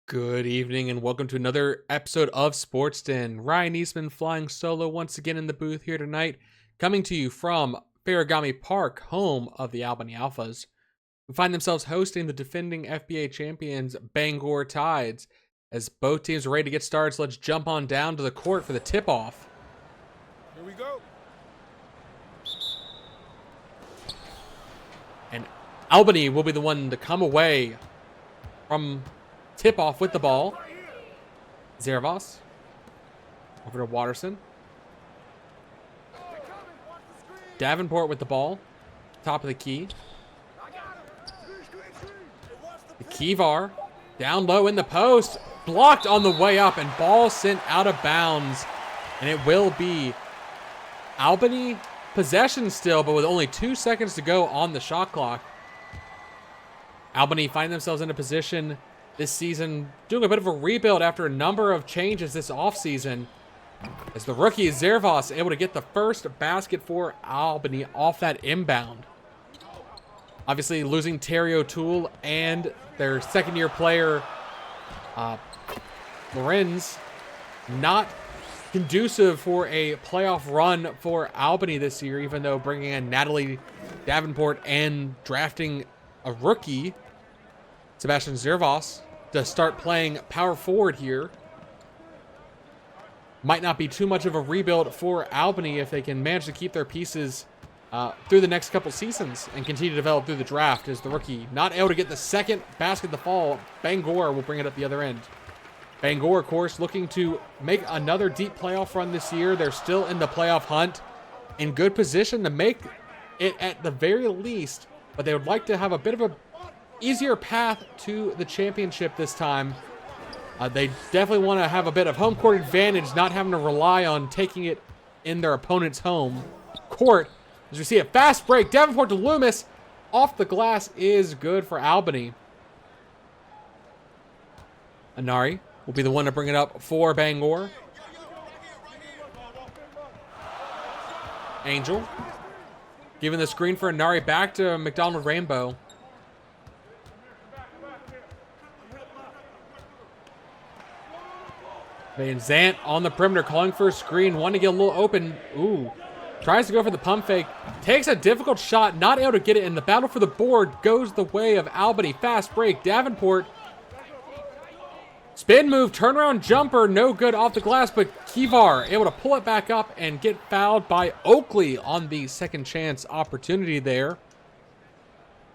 Good evening and welcome to another episode of SportsDen. Ryan Eastman flying solo once again in the booth here tonight, coming to you from Farragami Park, home of the Albany Alphas, who find themselves hosting the defending FBA champions Bangor Tides. As both teams are ready to get started, so let's jump on down to the court for the tip-off. Here we go. And Albany will be the one to come away from tip-off with the ball. Zervos over to Watterson. Davenport with the ball. Top of the key. The Kivar down low in the post. Blocked on the way up and ball sent out of bounds. And it will be Albany possession still, but with only 2 seconds to go on the shot clock. Albany find themselves in a position this season doing a bit of a rebuild after a number of changes this offseason, as the rookie Zervos able to get the first basket for Albany off that inbound. Obviously losing Terry O'Toole and their second-year player Lorenz, not conducive for a playoff run for Albany this year, even though bringing in Natalie Davenport and drafting a rookie, Sebastian Zervos, to start playing power forward here. Might not be too much of a rebuild for Albany if they can manage to keep their pieces through the next couple seasons and continue to develop through the draft, as the rookie not able to get the second basket of the fall. Bangor will bring it up the other end. Bangor, of course, looking to make another deep playoff run this year. They're still in the playoff hunt, in good position to make it at the very least, but they would like to have a bit of a easier path to the championship this time. They definitely want to have a bit of home court advantage, not having to rely on taking it in their opponent's home court. As we see a fast break, Davenport to Loomis, off the glass is good for Albany. Anari will be the one to bring it up for Bangor. Angel giving the screen for Anari back to McDonald Rainbow. Van Zant on the perimeter, calling for a screen, wanting to get a little open. Ooh. Tries to go for the pump fake. Takes a difficult shot, not able to get it, and the battle for the board goes the way of Albany. Fast break. Davenport. Spin move, turnaround jumper, no good off the glass, but Kivar able to pull it back up and get fouled by Oakley on the second chance opportunity there.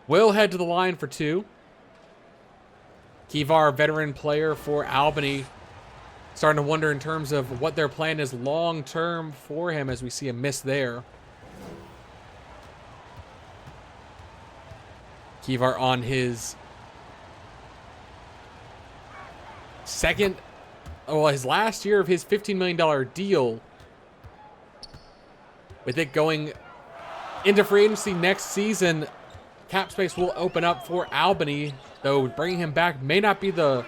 Will head to the line for two. Kivar, veteran player for Albany, starting to wonder in terms of what their plan is long-term for him, as we see a miss there. Kivar on his his last year of his $15 million deal. With it going into free agency next season, cap space will open up for Albany, though bringing him back may not be the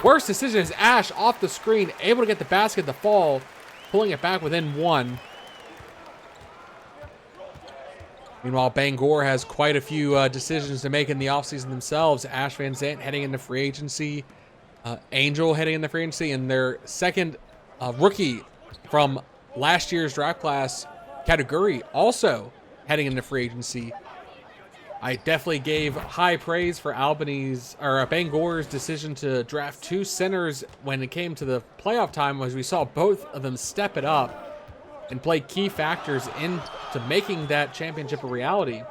worst decision, as Ash off the screen, able to get the basket the fall, pulling it back within one. Meanwhile, Bangor has quite a few decisions to make in the offseason themselves. Ash Van Zant heading into free agency. Angel heading into free agency. And their second rookie from last year's draft class, Kataguri, also heading into free agency. I definitely gave high praise for Bangor's decision to draft two centers when it came to the playoff time, as we saw both of them step it up and play key factors into making that championship a reality.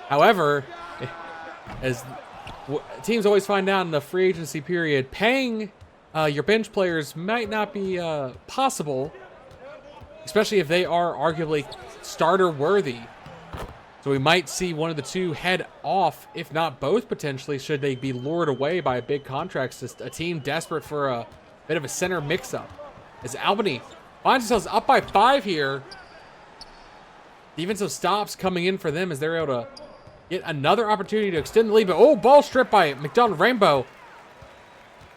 However, as teams always find out in the free agency period, paying your bench players might not be possible, especially if they are arguably starter worthy. So we might see one of the two head off, if not both potentially, should they be lured away by big contracts. Just a team desperate for a bit of a center mix-up. As Albany finds themselves up by 5 here. Defensive stops coming in for them as they're able to get another opportunity to extend the lead. But ball stripped by McDonald Rainbow.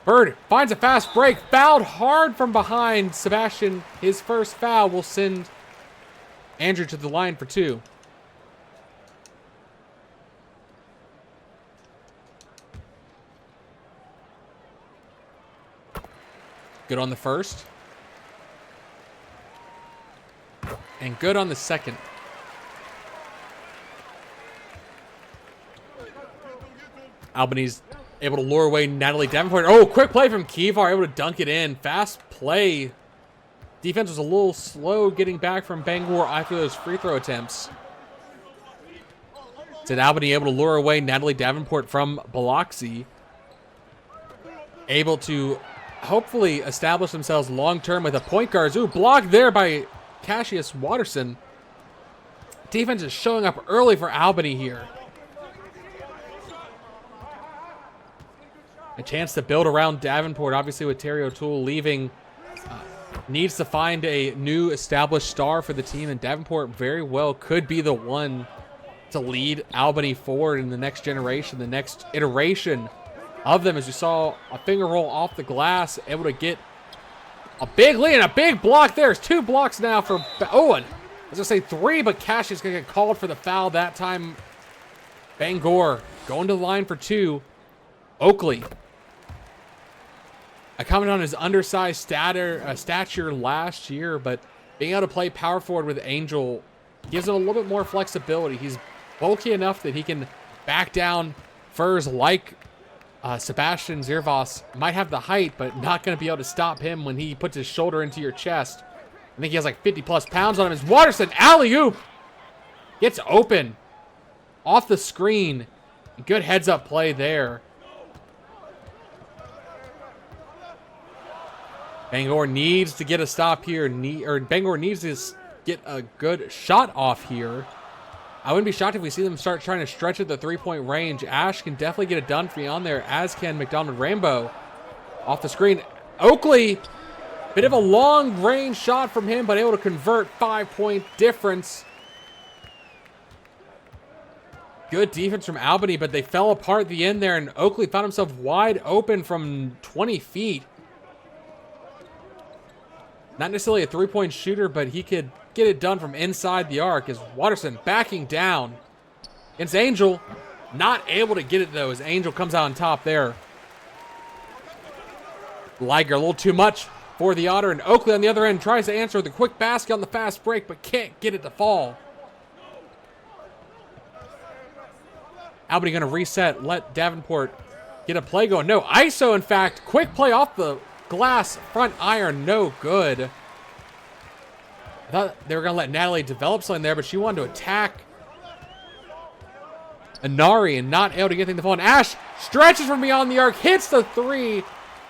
Bird finds a fast break, fouled hard from behind. Sebastian, his first foul, will send Andrew to the line for two. Good on the first. And good on the second. Albany's able to lure away Natalie Davenport. Oh, quick play from Kivar, able to dunk it in. Fast play. Defense was a little slow getting back from Bangor after those free throw attempts. Said Albany able to lure away Natalie Davenport from Biloxi. Able to hopefully establish themselves long-term with a point guard. Ooh, blocked there by Cassius Watterson. Defense is showing up early for Albany here. A chance to build around Davenport, obviously with Terry O'Toole leaving. Needs to find a new established star for the team, and Davenport very well could be the one to lead Albany forward in the next generation, the next iteration of them. As you saw a finger roll off the glass, able to get a big lead and a big block there. There's 2 blocks now for Owen. I was going to say 3, but Cassius going to get called for the foul that time. Bangor going to the line for 2. Oakley. I commented on his undersized stature last year, but being able to play power forward with Angel gives him a little bit more flexibility. He's bulky enough that he can back down furs like Sebastian Zervas. Might have the height, but not going to be able to stop him when he puts his shoulder into your chest. I think he has like 50-plus pounds on him. As Watterson, alley-oop, gets open off the screen. Good heads-up play there. Bangor needs to get a stop here. Bangor needs to get a good shot off here. I wouldn't be shocked if we see them start trying to stretch at the 3-point range. Ash can definitely get it done for you on there, as can McDonald Rambo. Off the screen, Oakley, bit of a long-range shot from him, but able to convert. 5-point difference. Good defense from Albany, but they fell apart at the end there, and Oakley found himself wide open from 20 feet. Not necessarily a 3-point shooter, but he could get it done from inside the arc. As Watterson backing down against Angel. Not able to get it, though, as Angel comes out on top there. Liger a little too much for the Otter, and Oakley on the other end tries to answer with a quick basket on the fast break, but can't get it to fall. Albany going to reset, let Davenport get a play going. No, ISO, in fact. Quick play off the glass, front iron, no good. I thought they were going to let Natalie develop something there, but she wanted to attack Inari and not able to get anything to fall. And Ash stretches from beyond the arc, hits the 3.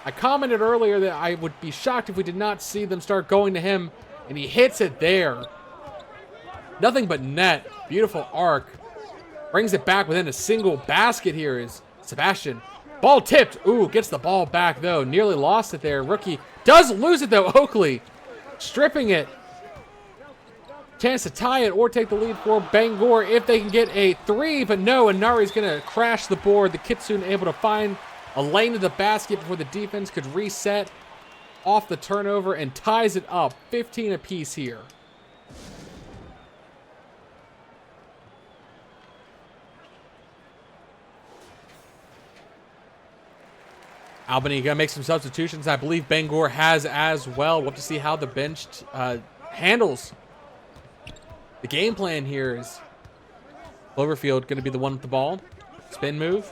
I commented earlier that I would be shocked if we did not see them start going to him, and he hits it there. Nothing but net. Beautiful arc. Brings it back within a single basket here is Sebastian. Ball tipped. Ooh, gets the ball back, though. Nearly lost it there. Rookie does lose it, though. Oakley stripping it. Chance to tie it or take the lead for Bangor if they can get a 3, but no, Inari's going to crash the board. The Kitsune able to find a lane to the basket before the defense could reset off the turnover and ties it up. 15 apiece here. Albany going to make some substitutions. I believe Bangor has as well. We'll have to see how the bench handles. The game plan here is Cloverfield going to be the one with the ball. Spin move.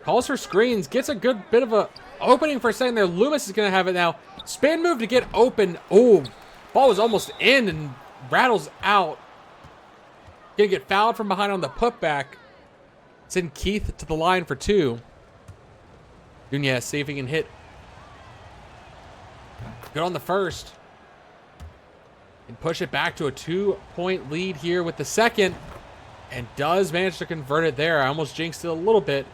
Calls for screens. Gets a good bit of a opening for a second there. Loomis is going to have it now. Spin move to get open. Oh, ball was almost in and rattles out. Going to get fouled from behind on the putback. Send Keith to the line for 2. Nunez see if he can hit. Good on the first. And push it back to a 2-point lead here with the second. And does manage to convert it there. I almost jinxed it a little bit.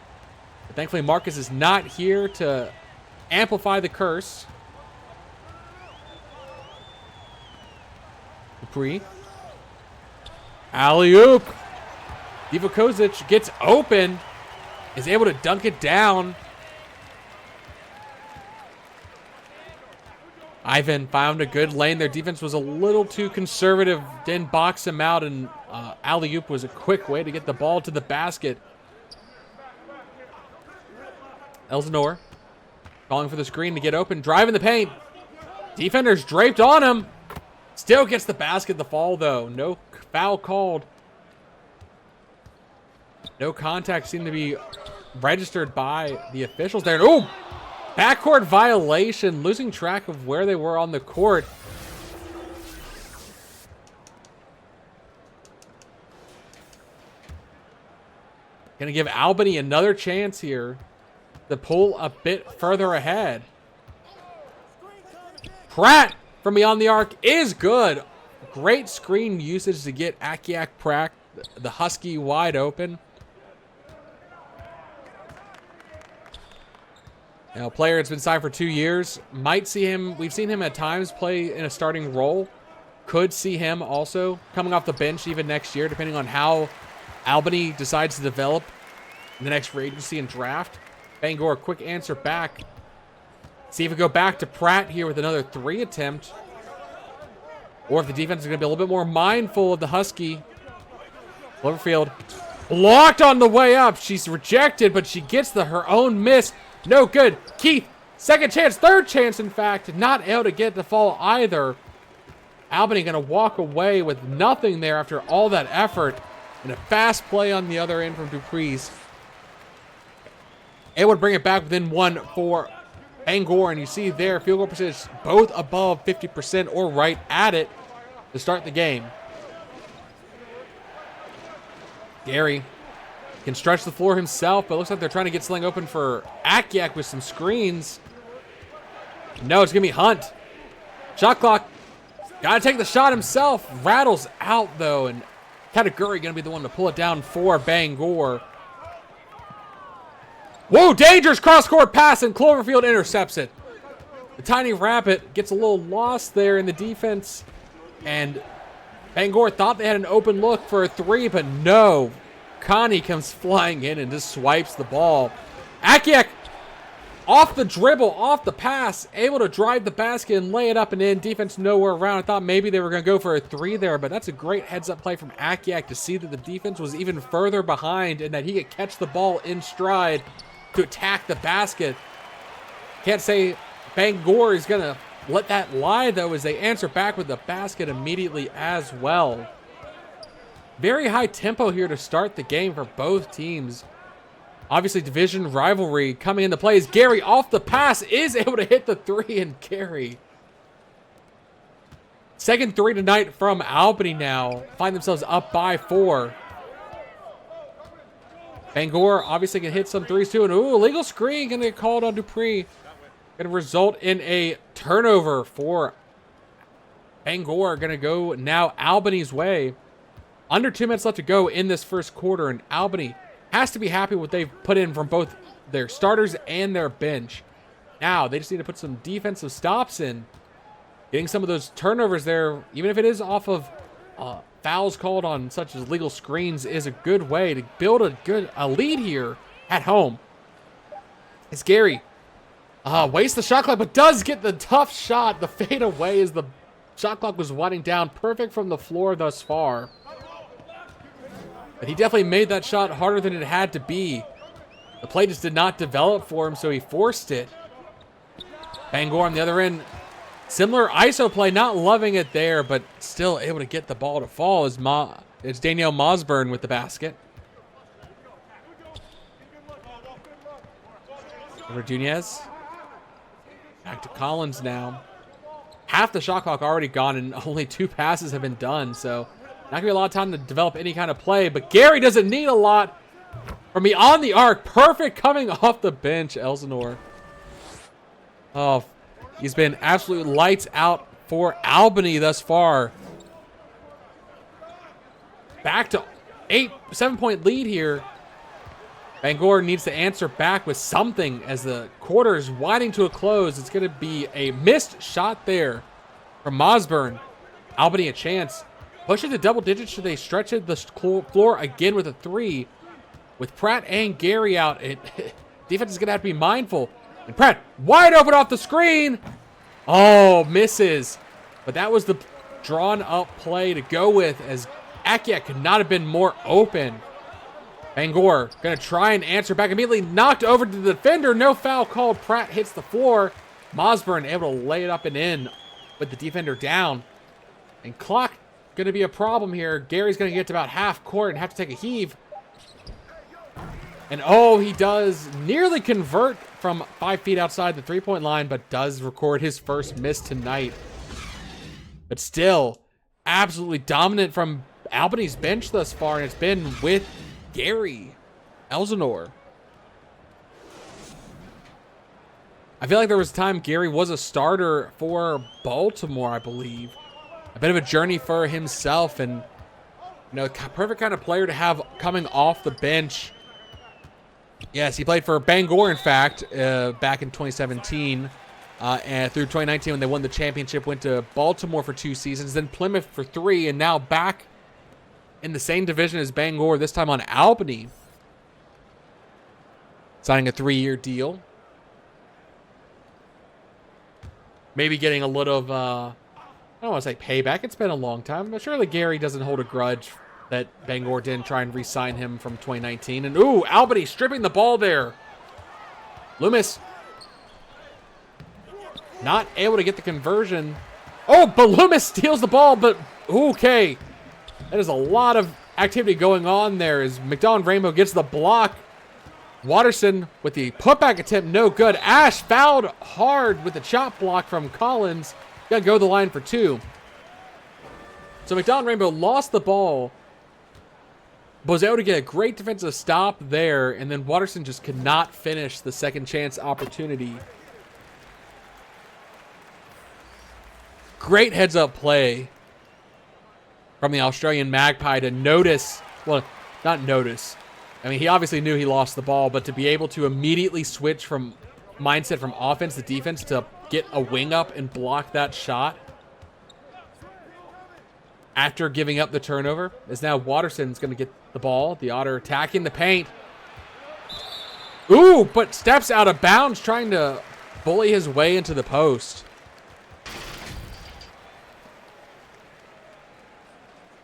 But thankfully Marcus is not here to amplify the curse. Dupree. Alley-oop. Divakovic gets open. Is able to dunk it down. Ivan found a good lane. Their defense was a little too conservative. Didn't box him out, and alley-oop was a quick way to get the ball to the basket. Elsinore Calling for the screen to get open. Driving the paint. Defenders draped on him. Still gets the basket. The fall, though. No foul called. No contact seemed to be registered by the officials there. Oh! Backcourt violation. Losing track of where they were on the court. Gonna give Albany another chance here to pull a bit further ahead. Pratt from beyond the arc is good. Great screen usage to get Akiak Pratt, the Husky, wide open. Now, a player that's been signed for 2 years. Might see him. We've seen him at times play in a starting role. Could see him also coming off the bench even next year, depending on how Albany decides to develop in the next free agency and draft. Bangor, quick answer back. See if we go back to Pratt here with another 3 attempt. Or if the defense is going to be a little bit more mindful of the Husky. Cloverfield blocked on the way up. She's rejected, but she gets her own miss. No good. Keith, second chance, third chance, in fact. Not able to get the fall either. Albany going to walk away with nothing there after all that effort. And a fast play on the other end from Dupree's. It would bring it back within 1 for Bangor. And you see there, field goal percentage both above 50% or right at it to start the game. Gary can stretch the floor himself, but looks like they're trying to get Sling open for Akiak with some screens. No, it's going to be Hunt. Shot clock. Got to take the shot himself. Rattles out, though, and Kataguri going to be the one to pull it down for Bangor. Whoa, dangerous cross-court pass, and Cloverfield intercepts it. The Tiny Rabbit gets a little lost there in the defense, and Bangor thought they had an open look for a 3, but no. Connie comes flying in and just swipes the ball. Akiak off the dribble, off the pass, able to drive the basket and lay it up and in. Defense nowhere around. I thought maybe they were going to go for a 3 there, but that's a great heads-up play from Akiak to see that the defense was even further behind and that he could catch the ball in stride to attack the basket. Can't say Bangor is going to let that lie, though, as they answer back with the basket immediately as well. Very high tempo here to start the game for both teams. Obviously, division rivalry coming into play as Gary off the pass is able to hit the 3 and carry. Second 3 tonight from Albany now. Find themselves up by 4. Bangor obviously can hit some 3s too. And ooh, illegal screen going to get called on Dupree. Going to result in a turnover for Bangor. Going to go now Albany's way. Under 2 minutes left to go in this first quarter, and Albany has to be happy with what they've put in from both their starters and their bench. Now, they just need to put some defensive stops in. Getting some of those turnovers there, even if it is off of fouls called on such as legal screens, is a good way to build a lead here at home. It's Gary. Wastes the shot clock, but does get the tough shot. The fade away as the shot clock was winding down. Perfect from the floor thus far. But he definitely made that shot harder than it had to be. The play just did not develop for him, so he forced it. Bangor on the other end. Similar ISO play, not loving it there, but still able to get the ball to fall. It's Danielle Mosburn with the basket. Over Nunez. Back to Collins now. Half the shot clock already gone, and only 2 passes have been done, so not going to be a lot of time to develop any kind of play, but Gary doesn't need a lot from beyond the arc. Perfect coming off the bench, Elsinore. Oh, he's been absolute lights out for Albany thus far. Back to 7-point lead here. Bangor needs to answer back with something as the quarter is winding to a close. It's going to be a missed shot there from Mosburn. Albany a chance. Push it to double digits. Should they stretch it the floor again with a 3? With Pratt and Gary out, defense is going to have to be mindful. And Pratt wide open off the screen. Oh, misses. But that was the drawn up play to go with, as Akiak could not have been more open. Bangor gonna try and answer back immediately. Knocked over to the defender. No foul called. Pratt hits the floor. Mosburn able to lay it up and in with the defender down. And clock gonna be a problem here. Gary's gonna get to about half court and have to take a heave. And oh, he does nearly convert from 5 feet outside the three-point line, but does record his first miss tonight. But still, absolutely dominant from Albany's bench thus far, and it's been with Gary Elsinore. I feel like there was a time Gary was a starter for Baltimore, I believe. A bit of a journey for himself, and you know, perfect kind of player to have coming off the bench. Yes, he played for Bangor, in fact, back in 2017. And through 2019 when they won the championship, went to Baltimore for 2 seasons, then Plymouth for 3, and now back in the same division as Bangor, this time on Albany. Signing a 3-year deal. Maybe getting a little of, I don't want to say payback. It's been a long time, but surely Gary doesn't hold a grudge that Bangor didn't try and re-sign him from 2019. And ooh, Albany stripping the ball there. Loomis not able to get the conversion. Oh, but Loomis steals the ball, but okay. That is a lot of activity going on there as McDonald Rainbow gets the block. Watterson with the putback attempt, no good. Ash fouled hard with the chop block from Collins. Got to go to the line for 2. So McDonald Rainbow lost the ball, but was able to get a great defensive stop there, and then Watterson just could not finish the second chance opportunity. Great heads-up play from the Australian Magpie to notice, well, not notice. I mean, he obviously knew he lost the ball, but to be able to immediately switch from mindset from offense to defense to get a wing up and block that shot after giving up the turnover, is now Watterson's going to get the ball. The Otter attacking the paint. Ooh, but steps out of bounds trying to bully his way into the post.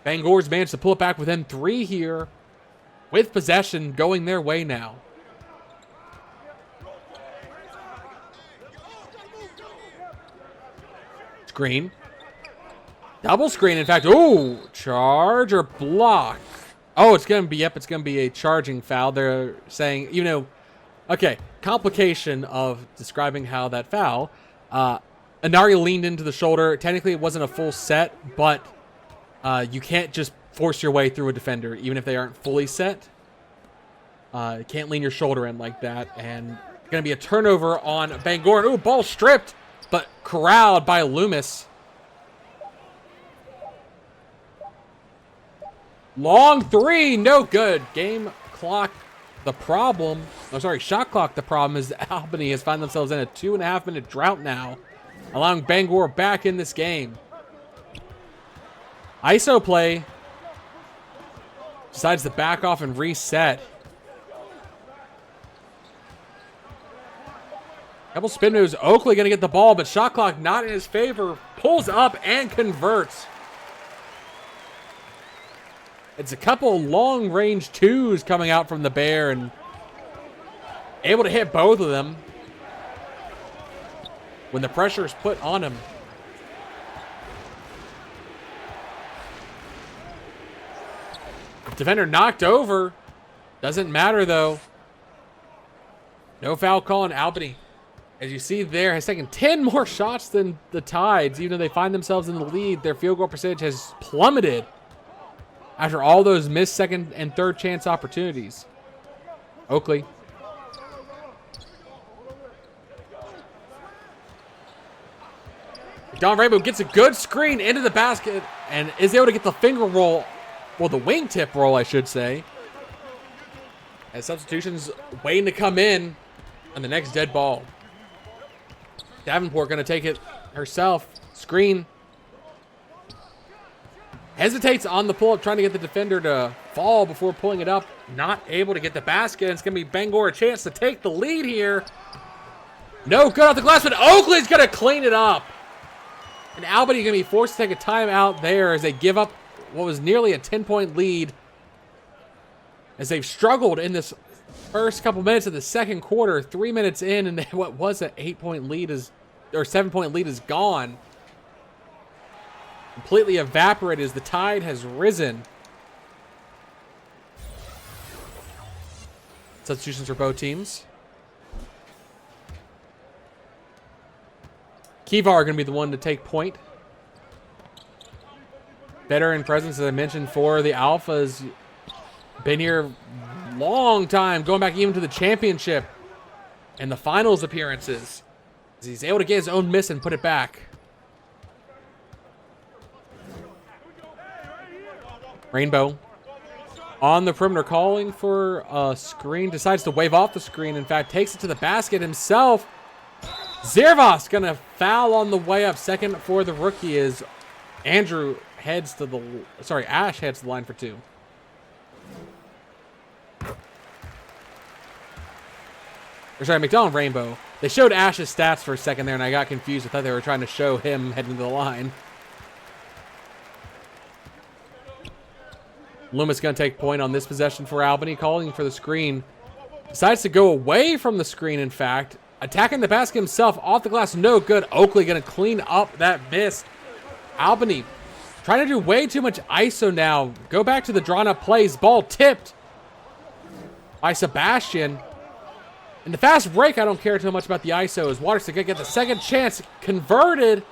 Bangor's managed to pull it back within 3 here with possession going their way now. Screen. Double screen, in fact. Ooh, charge or block. Oh, it's going to be, yep, it's going to be a charging foul. They're saying, you know, okay, complication of describing how that foul. Inari leaned into the shoulder. Technically, it wasn't a full set, but you can't just force your way through a defender, even if they aren't fully set. You can't lean your shoulder in like that. And going to be a turnover on Bangor. Ooh, ball stripped, but corralled by Loomis. Long 3, no good. Game clock, the problem. Oh, sorry, shot clock, the problem is Albany has found themselves in a 2.5-minute drought now, allowing Bangor back in this game. ISO play. Decides to back off and reset. Couple spin moves. Oakley going to get the ball, but shot clock not in his favor. Pulls up and converts. It's a couple long-range 2s coming out from the Bear and able to hit both of them when the pressure is put on him. Defender knocked over. Doesn't matter, though. No foul call on Albany. As you see there, has taken 10 more shots than the Tides. Even though they find themselves in the lead, their field goal percentage has plummeted after all those missed second and third chance opportunities. Oakley. Don Rainbow gets a good screen into the basket and is able to get the finger roll, well, the wingtip roll, I should say. As substitutions waiting to come in on the next dead ball. Davenport going to take it herself. Screen. Hesitates on the pull-up, trying to get the defender to fall before pulling it up. Not able to get the basket. It's going to be Bangor a chance to take the lead here. No good off the glass, but Oakley's going to clean it up. And Albany going to be forced to take a timeout there as they give up what was nearly a 10-point lead. as they've struggled in this first couple minutes of the second quarter. 3 minutes in, and what was an 8-point lead is, or 7-point lead is gone. Completely evaporated as the tide has risen. Substitutions for both teams. Kivar going to be the one to take point. Veteran presence, as I mentioned, for the Alphas. Been here long time, going back even to the championship and the finals appearances. He's able to get his own miss and put it back. Rainbow on the perimeter, calling for a screen. Decides to wave off the screen. In fact, takes it to the basket himself. Zervas gonna foul on the way up. Second for the rookie is Andrew heads to the, sorry, Ash heads to the line for two. Or sorry, McDonald Rainbow. They showed Ash's stats for a second there, and I got confused. I thought they were trying to show him heading to the line. Loomis going to take point on this possession for Albany, calling for the screen. Decides to go away from the screen, in fact. Attacking the basket himself, off the glass, no good. Oakley going to clean up that miss. Albany trying to do way too much ISO now. Go back to the drawn-up plays. Ball tipped by Sebastian. In the fast break, I don't care too much about the ISO, as Waterston going to get the second chance converted.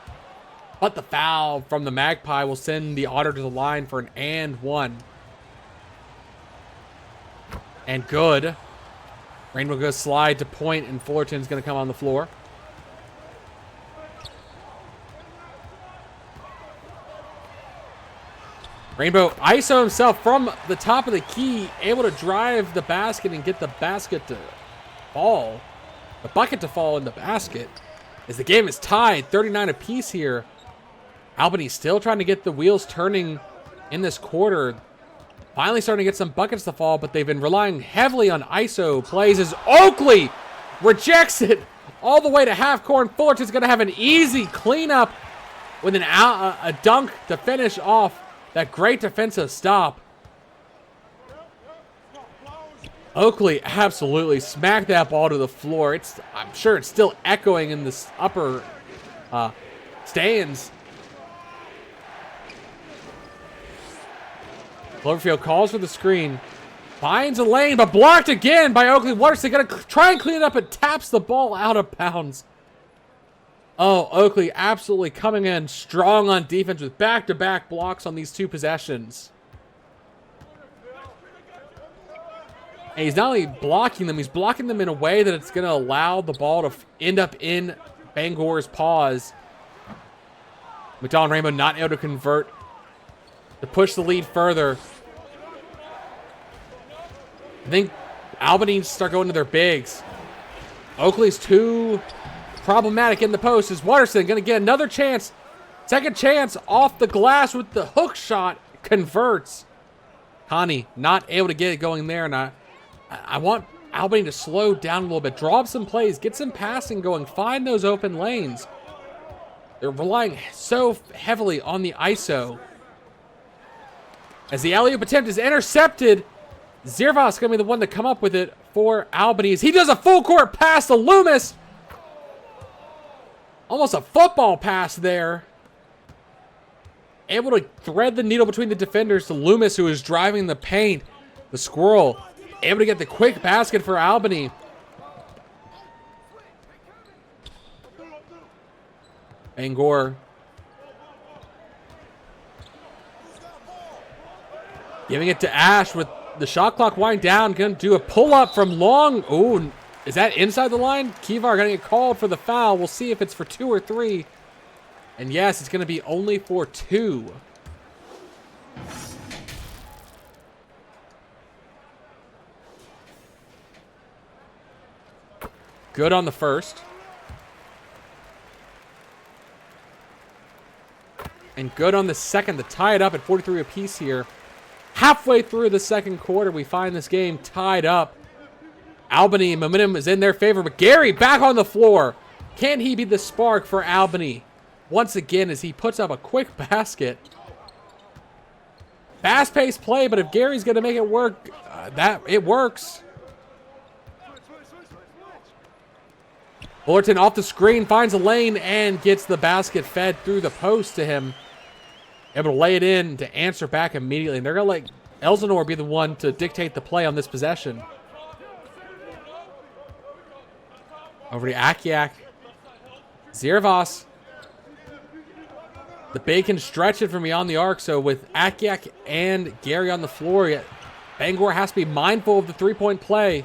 But the foul from the Magpie will send the Otter to the line for an and one. And good. Rainbow goes slide to point, and Fullerton's going to come on the floor. Rainbow ISO himself from the top of the key, able to drive the basket and get the basket to fall. The bucket to fall in the basket. As the game is tied, 39 apiece here. Albany still trying to get the wheels turning in this quarter. Finally starting to get some buckets to fall, but they've been relying heavily on ISO plays as Oakley rejects it all the way to half court. Fullerton's going to have an easy cleanup with a dunk to finish off that great defensive stop. Oakley absolutely smacked that ball to the floor. I'm sure it's still echoing in the upper stands. Cloverfield calls for the screen. Finds a lane, but blocked again by Oakley. Waterston going to try and clean it up and taps the ball out of bounds. Oh, Oakley absolutely coming in strong on defense with back-to-back blocks on these two possessions. And he's not only blocking them, he's blocking them in a way that it's going to allow the ball to end up in Bangor's paws. McDonald Rainbow not able to convert to push the lead further. I think Albany needs to start going to their bigs. Oakley's too problematic in the post. Is Waterston going to get another chance? Second chance off the glass with the hook shot. Converts. Connie not able to get it going there. And I want Albany to slow down a little bit. Draw up some plays. Get some passing going. Find those open lanes. They're relying so heavily on the ISO. As the alley-oop attempt is intercepted, Zervas going to be the one to come up with it for Albany. As he does a full court pass to Loomis. Almost a football pass there. Able to thread the needle between the defenders to Loomis, who is driving the paint. The Squirrel able to get the quick basket for Albany. Bangor giving it to Ash with the shot clock winding down. Going to do a pull-up from long. Oh, is that inside the line? Kivar going to get called for the foul. We'll see if it's for 2 or 3. And yes, it's going to be only for 2. Good on the first. And good on the second to tie it up at 43 apiece here. Halfway through the second quarter, we find this game tied up. Albany momentum is in their favor, but Gary back on the floor. Can he be the spark for Albany once again as he puts up a quick basket? Fast-paced play, but if Gary's going to make it work, that it works. Fullerton off the screen, finds a lane, and gets the basket fed through the post to him. Able to lay it in to answer back immediately. And they're going to let Elsinore be the one to dictate the play on this possession. Over to Akiak. Ziervas. The big can stretch it from beyond the arc, so with Akiak and Gary on the floor, Bangor has to be mindful of the three-point play.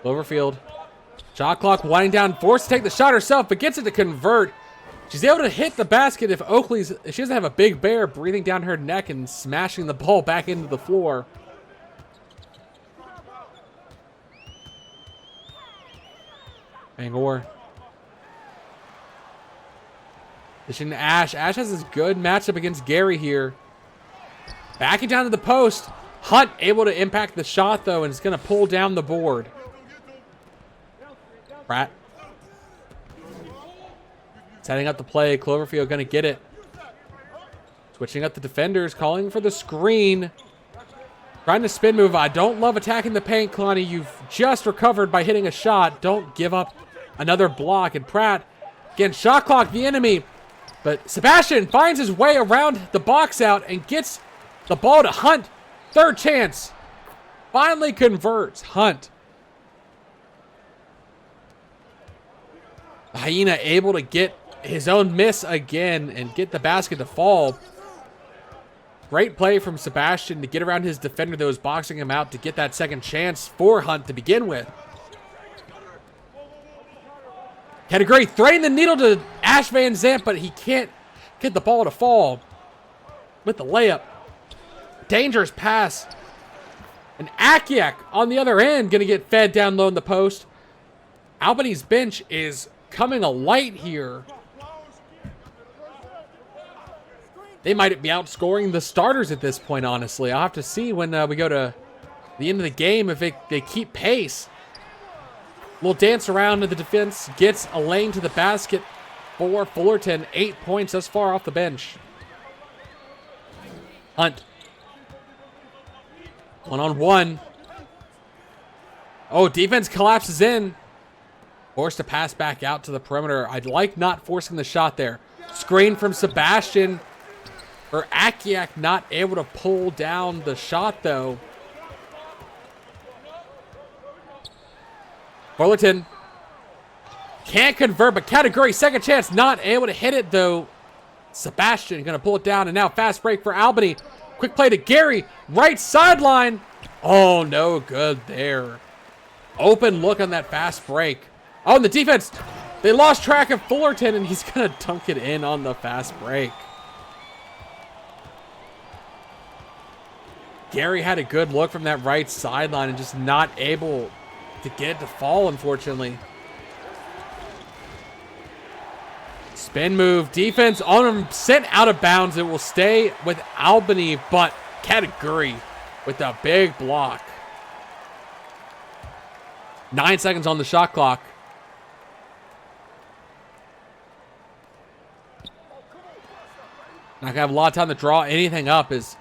Cloverfield. Shot clock winding down, forced to take the shot herself, but gets it to convert. She's able to hit the basket if she doesn't have a big bear breathing down her neck and smashing the ball back into the floor. Bangor. Dishing to Ash. Ash has this good matchup against Gary here. Backing down to the post. Hunt able to impact the shot, though, and it's going to pull down the board. Pratt. Setting up the play. Cloverfield going to get it. Switching up the defenders. Calling for the screen. Trying to spin move. I don't love attacking the paint, Kalani. You've just recovered by hitting a shot. Don't give up another block. And Pratt, again, shot clock the enemy. But Sebastian finds his way around the box out and gets the ball to Hunt. Third chance. Finally converts. Hunt. Hyena able to get his own miss again and get the basket to fall. Great play from Sebastian to get around his defender that was boxing him out to get that second chance for Hunt to begin with. Category threading the needle to Ash Van Zandt, but he can't get the ball to fall with the layup. Dangerous pass. And Akiak on the other end going to get fed down low in the post. Albany's bench is coming alight here. They might be outscoring the starters at this point, honestly. I'll have to see when we go to the end of the game if they keep pace. Little dance around to the defense. Gets a lane to the basket for Fullerton. 8 points thus far off the bench. Hunt. One-on-one. Oh, defense collapses in. Forced to pass back out to the perimeter. I'd like not forcing the shot there. Screen from Sebastian. For Akiak, not able to pull down the shot, though. Fullerton can't convert, but Category second chance, not able to hit it, though. Sebastian going to pull it down, and now fast break for Albany. Quick play to Gary, right sideline. Oh, no good there. Open look on that fast break. Oh, and the defense, they lost track of Fullerton, and he's going to dunk it in on the fast break. Gary had a good look from that right sideline and just not able to get it to fall, unfortunately. Spin move, defense on him, sent out of bounds. It will stay with Albany, but Category with a big block. 9 seconds on the shot clock. Not gonna have a lot of time to draw anything up. Is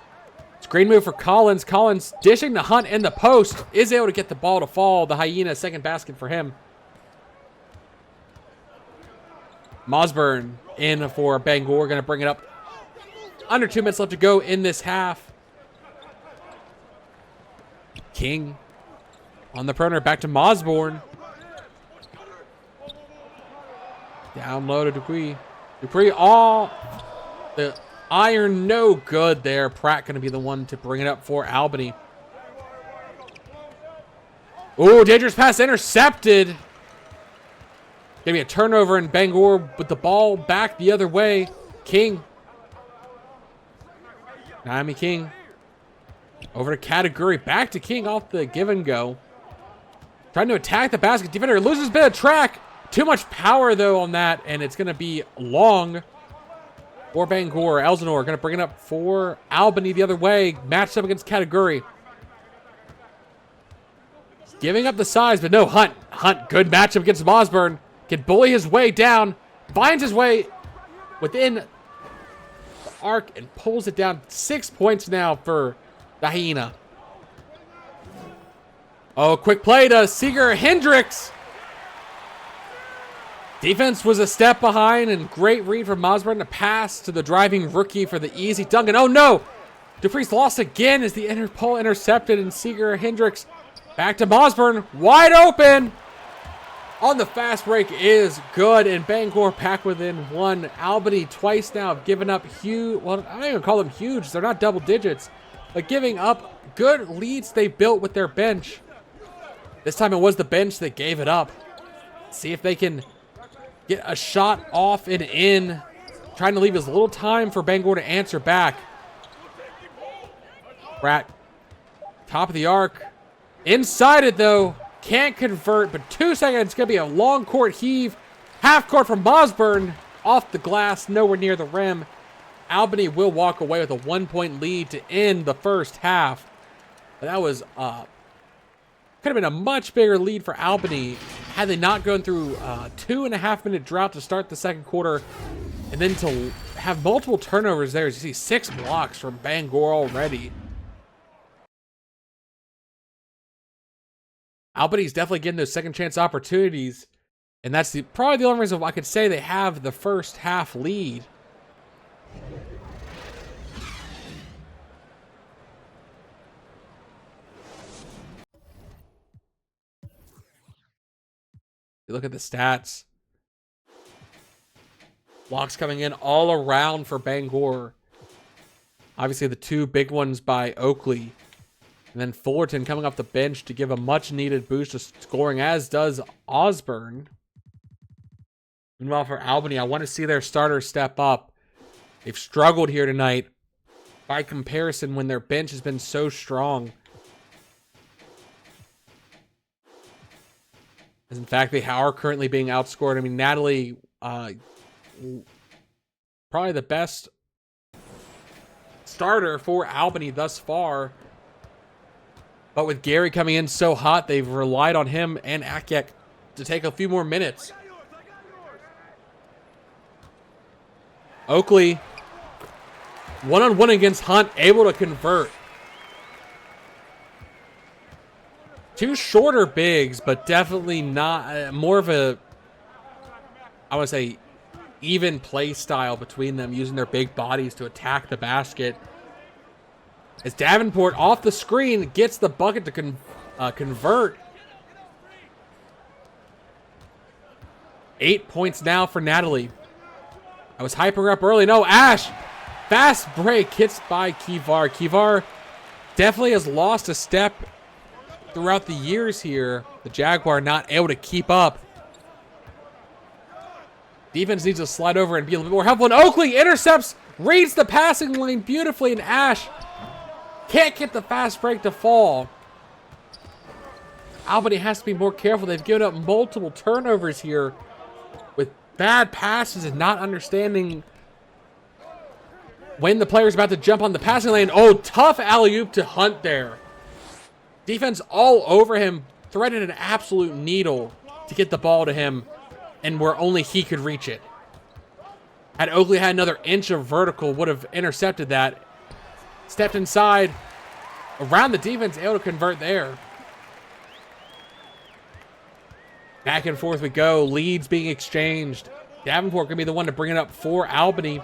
screen move for Collins. Collins dishing the Hunt in the post. Is able to get the ball to fall. The Hyena, second basket for him. Mosburn in for Bangor. Going to bring it up. Under 2 minutes left to go in this half. King on the perimeter. Back to Mosburn. Down low to Dupuis. Dupuis all the iron, no good there. Pratt going to be the one to bring it up for Albany. Ooh, dangerous pass intercepted. Going to be a turnover, and Bangor with the ball back the other way. King. Naomi King. Over to Category. Back to King off the give and go. Trying to attack the basket. Defender loses a bit of track. Too much power, though, on that, and it's going to be long for Bangor. Elsinore going to bring it up for Albany the other way. Matched up against Category. Giving up the size, but no, Hunt. Hunt, good matchup against Mosburn. Can bully his way down. Finds his way within the arc and pulls it down. 6 points now for the Hyena. Oh, quick play to Seeger Hendricks. Defense was a step behind, and great read from Osborne to pass to the driving rookie for the easy dunk. And oh no! Dupree's lost again as the ball intercepted, and Seeger Hendricks back to Osborne, wide open! On the fast break is good, and Bangor back within one. Albany twice now have given up huge, well, I don't even call them huge, they're not double digits, but giving up good leads they built with their bench. This time it was the bench that gave it up. See if they can get a shot off and in, trying to leave as little time for Bangor to answer back. Pratt, top of the arc, inside it though, can't convert, but 2 seconds, it's gonna be a long court heave, half court from Osborne, off the glass, nowhere near the rim. Albany will walk away with a 1-point lead to end the first half. But that was, could have been a much bigger lead for Albany had they not gone through a 2.5-minute drought to start the second quarter, and then to have multiple turnovers there. As you see, 6 blocks from Bangor already. Albany's definitely getting those second chance opportunities, and that's probably the only reason I could say they have the first half lead. You look at the stats. Blocks coming in all around for Bangor. Obviously the 2 big ones by Oakley. And then Fullerton coming off the bench to give a much needed boost to scoring, as does Osborne. Meanwhile for Albany, I want to see their starters step up. They've struggled here tonight by comparison when their bench has been so strong. As in fact, they are currently being outscored. I mean, Natalie, probably the best starter for Albany thus far. But with Gary coming in so hot, they've relied on him and Akyek to take a few more minutes. Oakley, one-on-one against Hunt, able to convert. 2 shorter bigs, but definitely not more of a, I would say, even play style between them, using their big bodies to attack the basket. As Davenport off the screen gets the bucket to convert. 8 points now for Natalie. I was hyping her up early. No, Ash! Fast break hits by Kivar. Kivar definitely has lost a step throughout the years here. The Jaguar not able to keep up. Defense needs to slide over and be a little bit more helpful. And Oakley intercepts, reads the passing lane beautifully, and Ash can't get the fast break to fall. Albany has to be more careful. They've given up multiple turnovers here with bad passes and not understanding when the player's about to jump on the passing lane. Oh, tough alley-oop to Hunt there. Defense all over him, threaded an absolute needle to get the ball to him, and where only he could reach it. Had Oakley had another inch of vertical, would have intercepted that. Stepped inside, around the defense, able to convert there. Back and forth we go, leads being exchanged. Davenport going to be the one to bring it up for Albany.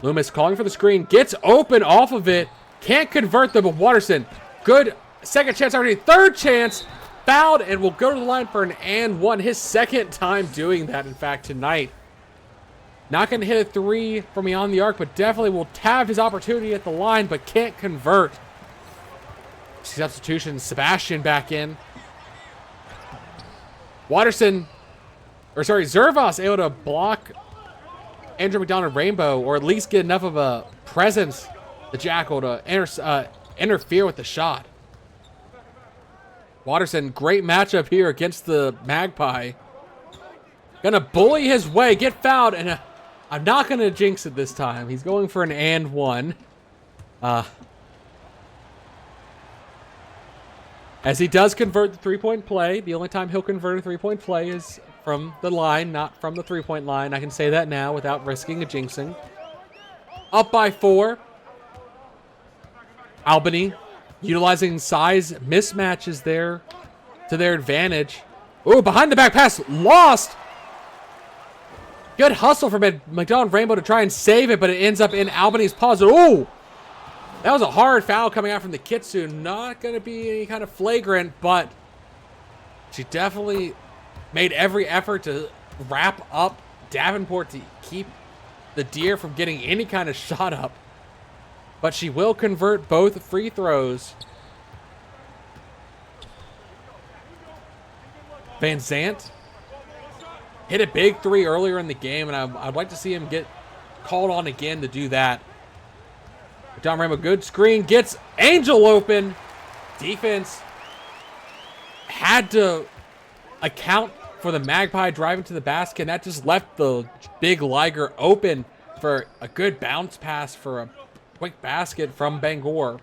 Loomis calling for the screen, gets open off of it, can't convert them, but Watterson, good second chance already, third chance, fouled, and will go to the line for an and one. His second time doing that, in fact, tonight. Not going to hit a 3 from beyond the arc, but definitely will have his opportunity at the line, but can't convert. Substitution, Sebastian back in. Zervas able to block Andrew McDonald Rainbow, or at least get enough of a presence, the Jackal, to interfere with the shot. Watterson, great matchup here against the Magpie. Gonna bully his way, get fouled, and I'm not gonna jinx it this time. He's going for an and one. As he does convert the three-point play, the only time he'll convert a three-point play is from the line, not from the three-point line. I can say that now without risking a jinxing. Up by 4. Albany Utilizing size mismatches there to their advantage. Ooh, behind the back pass, lost. Good hustle from McDonald Rainbow to try and save it, but it ends up in Albany's paws. Ooh, that was a hard foul coming out from the Kitsu. Not going to be any kind of flagrant, but she definitely made every effort to wrap up Davenport to keep the Deer from getting any kind of shot up. But she will convert both free throws. Van Zant hit a big three earlier in the game, and I'd like to see him get called on again to do that. Don Rainbow, good screen, gets Angel open. Defense had to account for the Magpie driving to the basket, and that just left the big Liger open for a good bounce pass for a quick basket from Bangor.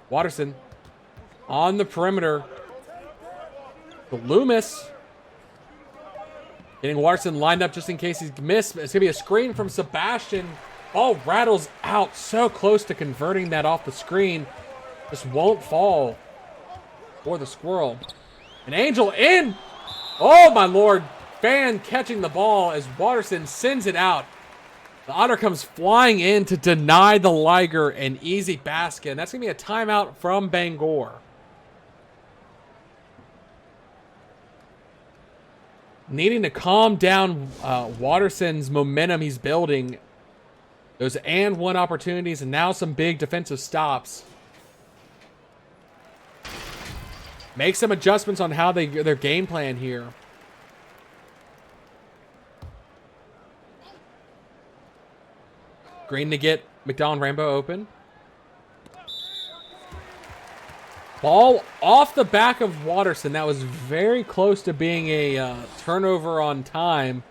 Watterson on the perimeter. The Loomis getting Watterson lined up just in case he's missed. It's going to be a screen from Sebastian. Ball rattles out so close to converting that off the screen. Just won't fall for the Squirrel. An Angel in. Oh, my Lord. Fan catching the ball as Watterson sends it out. The Otter comes flying in to deny the Liger an easy basket. And that's going to be a timeout from Bangor. Needing to calm down Watterson's momentum he's building. Those and one opportunities and now some big defensive stops. Make some adjustments on how their game plan here. Green to get McDonald Rainbow open. Ball off the back of Watterson. That was very close to being a turnover on time.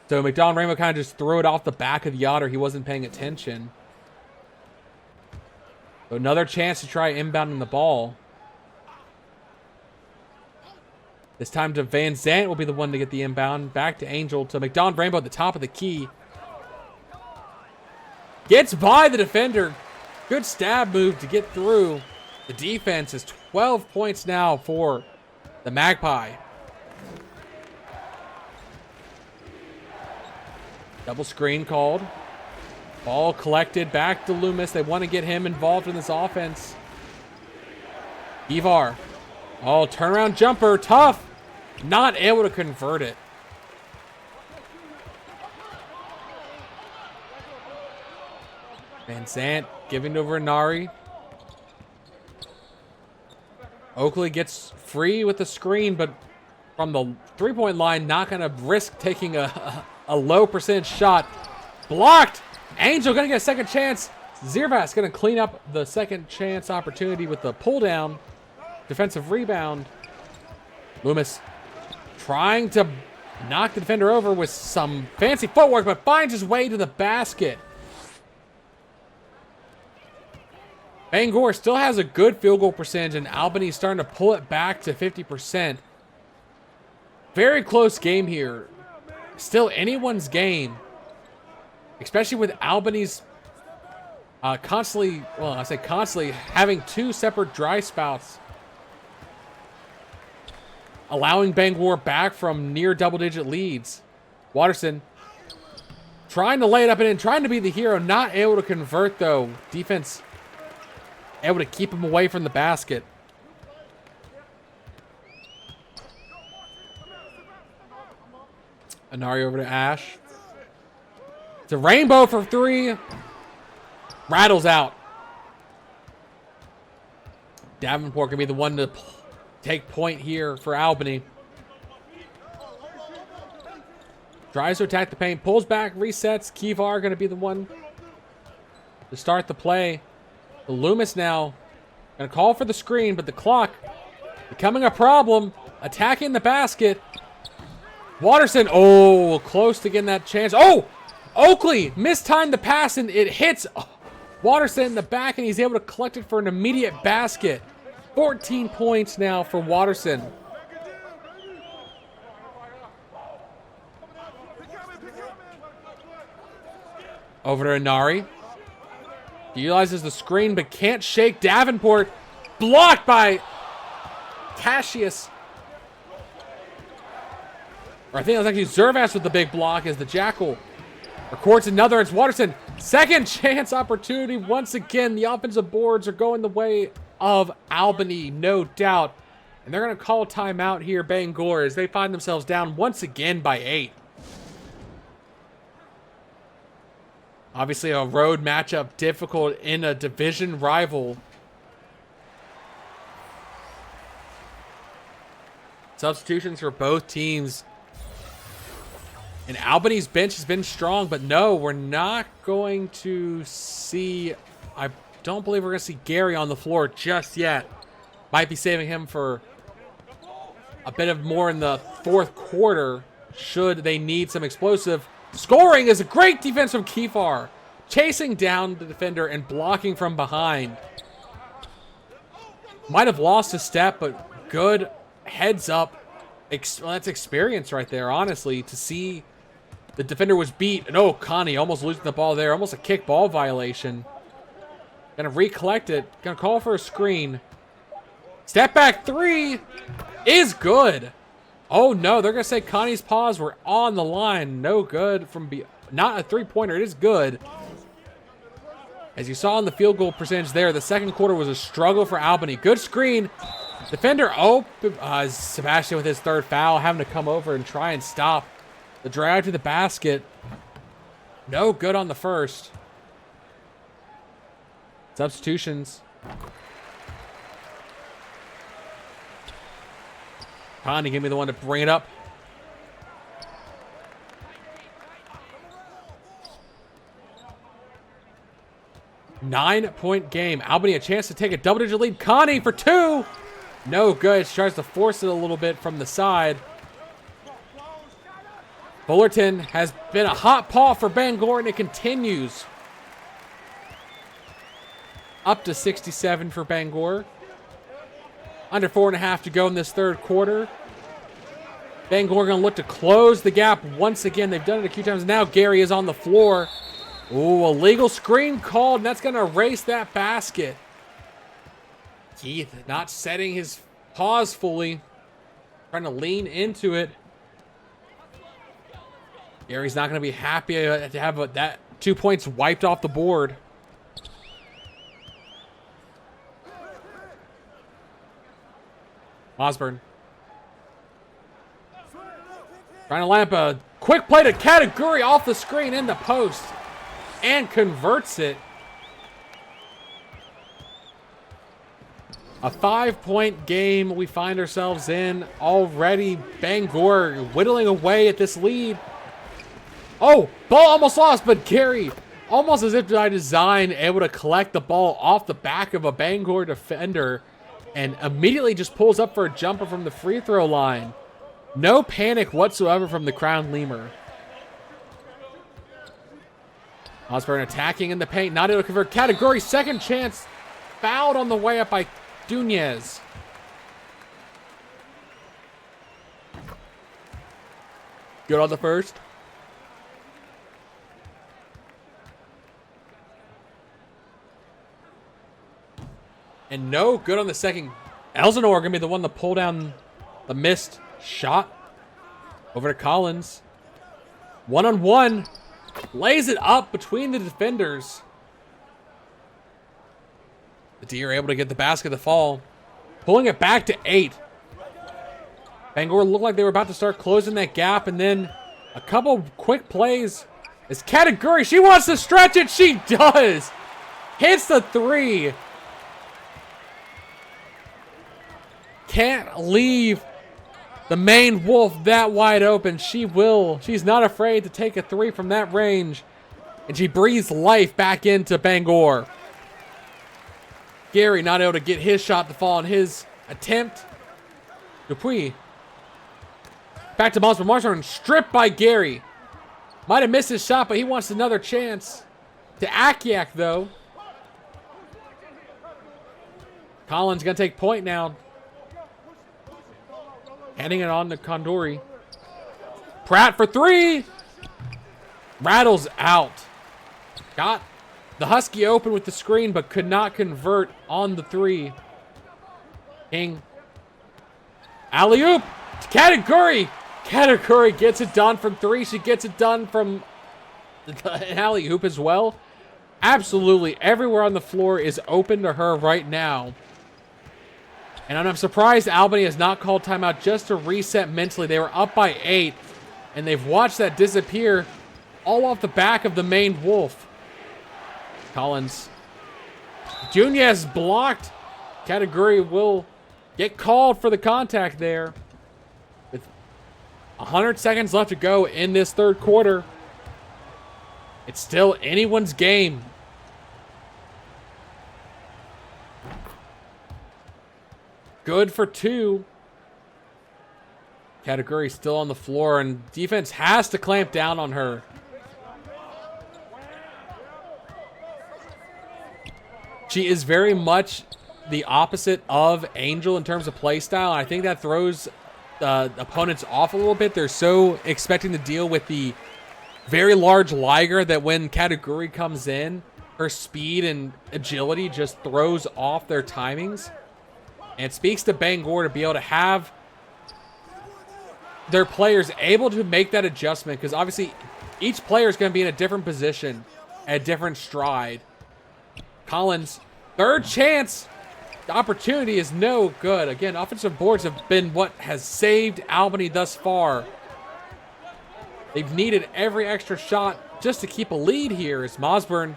So McDonald Rainbow kind of just threw it off the back of the Otter. He wasn't paying attention. So another chance to try inbounding the ball. This time to Van Zant will be the one to get the inbound. Back to Angel to McDonald Rainbow at the top of the key. Gets by the defender. Good stab move to get through. The defense is 12 points now for the Magpie. Double screen called. Ball collected back to Loomis. They want to get him involved in this offense. Ivar. Oh, turnaround jumper. Tough. Not able to convert it. Van Zant giving over Nari. Oakley gets free with the screen, but from the three-point line, not going to risk taking a low percentage shot. Blocked. Angel going to get a second chance. Ziervas going to clean up the second chance opportunity with the pull down. Defensive rebound. Loomis trying to knock the defender over with some fancy footwork, but finds his way to the basket. Bangor still has a good field goal percentage, and Albany's starting to pull it back to 50%. Very close game here. Still anyone's game. Especially with Albany's constantly, well, I say constantly, having two separate dry spouts. Allowing Bangor back from near double-digit leads. Watterson trying to lay it up and in, trying to be the hero. Not able to convert, though. Defense able to keep him away from the basket. Anari over to Ash. It's a Rainbow for three. Rattles out. Davenport can be the one to take point here for Albany. Tries to attack the paint. Pulls back. Resets. Kivar going to be the one to start the play. The Loomis now going to call for the screen, but the clock becoming a problem. Attacking the basket. Watterson, oh, close to getting that chance. Oh, Oakley mistimed the pass, and it hits Watterson in the back, and he's able to collect it for an immediate basket. 14 points now for Watterson. Over to Anari. He utilizes the screen but can't shake Davenport. Blocked by Cassius. Or I think it was actually Zervas with the big block as the Jackal records another. It's Watterson. Second chance opportunity. Once again, the offensive boards are going the way of Albany, no doubt. And they're going to call timeout here, Bangor, as they find themselves down once again by 8. Obviously, a road matchup difficult in a division rival. Substitutions for both teams. And Albany's bench has been strong, but no, we're not going to see... I don't believe we're going to see Gary on the floor just yet. Might be saving him for a bit of more in the fourth quarter, should they need some explosive scoring. Is a great defense from Kefar, chasing down the defender and blocking from behind. Might have lost a step, but good heads up. Well, that's experience right there, honestly, to see the defender was beat. And oh, Connie almost losing the ball there. Almost a kick ball violation. Gonna recollect it. Gonna call for a screen. Step back three is good. Oh no, they're gonna say Connie's paws were on the line. No good from not a three-pointer. It is good. As you saw in the field goal percentage there, the second quarter was a struggle for Albany. Good screen. Defender, Sebastian with his third foul, having to come over and try and stop the drive to the basket. No good on the first. Substitutions. Connie, give me the one to bring it up. Nine-point game. Albany a chance to take a double-digit lead. Connie for two. No good. She tries to force it a little bit from the side. Fullerton has been a hot paw for Bangor, and it continues. Up to 67 for Bangor. Under 4.5 to go in this third quarter. Bangor going to look to close the gap once again. They've done it a few times. Now Gary is on the floor. Ooh, a legal screen called, and that's going to erase that basket. Keith not setting his paws fully. Trying to lean into it. Gary's not going to be happy to have that 2 points wiped off the board. Osborne. Trying to line up a quick play to Kataguri off the screen in the post. And converts it. A 5-point game we find ourselves in already. Bangor whittling away at this lead. Oh, ball almost lost, but Gary, almost as if by design, able to collect the ball off the back of a Bangor defender and immediately just pulls up for a jumper from the free throw line. No panic whatsoever from the Crown Lemur. Osborne attacking in the paint, not able to convert. Category second chance, fouled on the way up by Dunez. Good on the first. And no good on the second. Elsinore going to be the one to pull down the missed shot. Over to Collins. One-on-one. Lays it up between the defenders. The D are able to get the basket to fall. Pulling it back to 8. Bangor looked like they were about to start closing that gap. And then a couple quick plays. It's Kataguri. She wants to stretch it. She does. Hits the three. Can't leave the main wolf that wide open. She will. She's not afraid to take a three from that range. And she breathes life back into Bangor. Gary not able to get his shot to fall on his attempt. Dupuis. Back to Monster. Marshall stripped by Gary. Might have missed his shot, but he wants another chance. To Akiak, though. Collins going to take point now. Handing it on to Condori. Pratt for three. Rattles out. Got The Husky open with the screen, but could not convert on the three. King. Alley-oop to Kateguri. Kateguri gets it done from three. She gets it done from an alley-oop as well. Absolutely everywhere on the floor is open to her right now. And I'm surprised Albany has not called timeout just to reset mentally. They were up by 8, and they've watched that disappear all off the back of the main Wolf. Collins. Nunez blocked. Kateguri will get called for the contact there. With 100 seconds left to go in this third quarter. It's still anyone's game. Good for 2. Kateguri still on the floor, and defense has to clamp down on her. She is very much the opposite of Angel in terms of play style. I think that throws opponents off a little bit. They're so expecting to deal with the very large Liger that when Kateguri comes in, her speed and agility just throws off their timings. And it speaks to Bangor to be able to have their players able to make that adjustment, because obviously each player is going to be in a different position at a different stride. Collins, third chance. The opportunity is no good. Again, offensive boards have been what has saved Albany thus far. They've needed every extra shot just to keep a lead here. As Mosburn,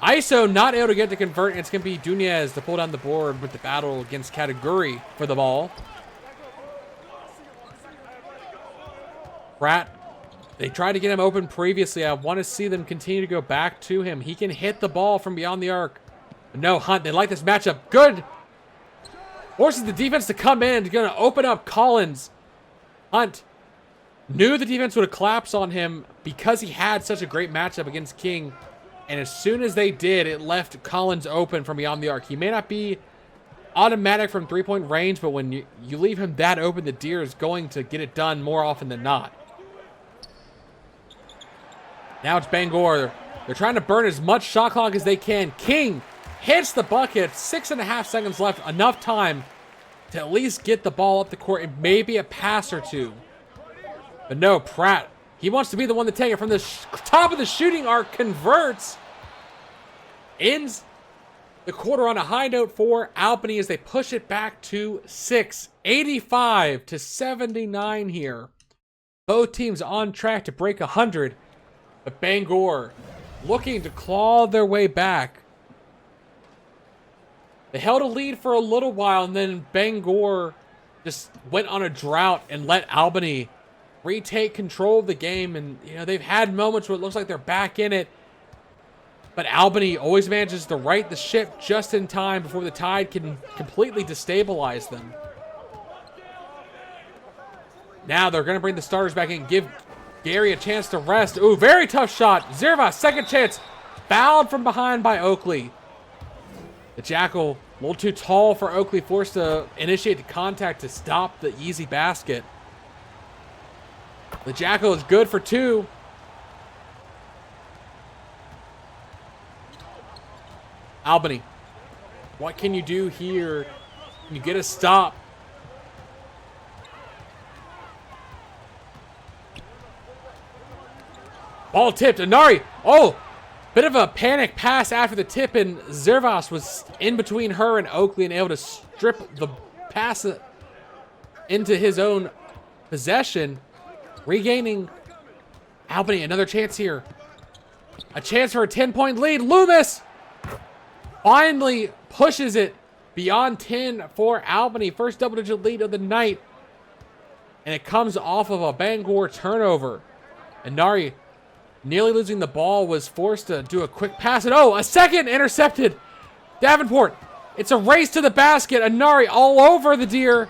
ISO not able to get to convert, and it's going to be Nunez to pull down the board with the battle against Kateguri for the ball. Pratt, they tried to get him open previously. I want to see them continue to go back to him. He can hit the ball from beyond the arc. But no, Hunt, they like this matchup. Good. Forces the defense to come in. Going to open up Collins. Hunt knew the defense would collapse on him because he had such a great matchup against King. And as soon as they did, it left Collins open from beyond the arc. He may not be automatic from three-point range, but when you leave him that open, the Deer is going to get it done more often than not. Now it's Bangor. They're trying to burn as much shot clock as they can. King hits the bucket. 6.5 seconds left. Enough time to at least get the ball up the court and maybe a pass or two. But no, Pratt, he wants to be the one to take it from the top of the shooting arc. Converts. Ends the quarter on a high note for Albany as they push it back to 6. 85-79 here. Both teams on track to break 100. But Bangor looking to claw their way back. They held a lead for a little while, and then Bangor just went on a drought and let Albany retake control of the game. And they've had moments where it looks like they're back in it, but Albany always manages to right the ship just in time before the Tide can completely destabilize them. Now they're going to bring the starters back in, give Gary a chance to rest. Ooh, very tough shot. Zerva, second chance. Fouled from behind by Oakley. The Jackal, a little too tall for Oakley, forced to initiate the contact to stop the easy basket. The Jackal is good for 2. Albany, what can you do here? Can you get a stop? Ball tipped. Anari. Oh, bit of a panic pass after the tip, and Zervas was in between her and Oakley and able to strip the pass into his own possession. Regaining Albany. Another chance here. A chance for a 10-point lead. Loomis finally pushes it beyond 10 for Albany. First double-digit lead of the night. And it comes off of a Bangor turnover. And Nari, nearly losing the ball, was forced to do a quick pass. And a second intercepted. Davenport. It's a race to the basket. Anari all over the Deer.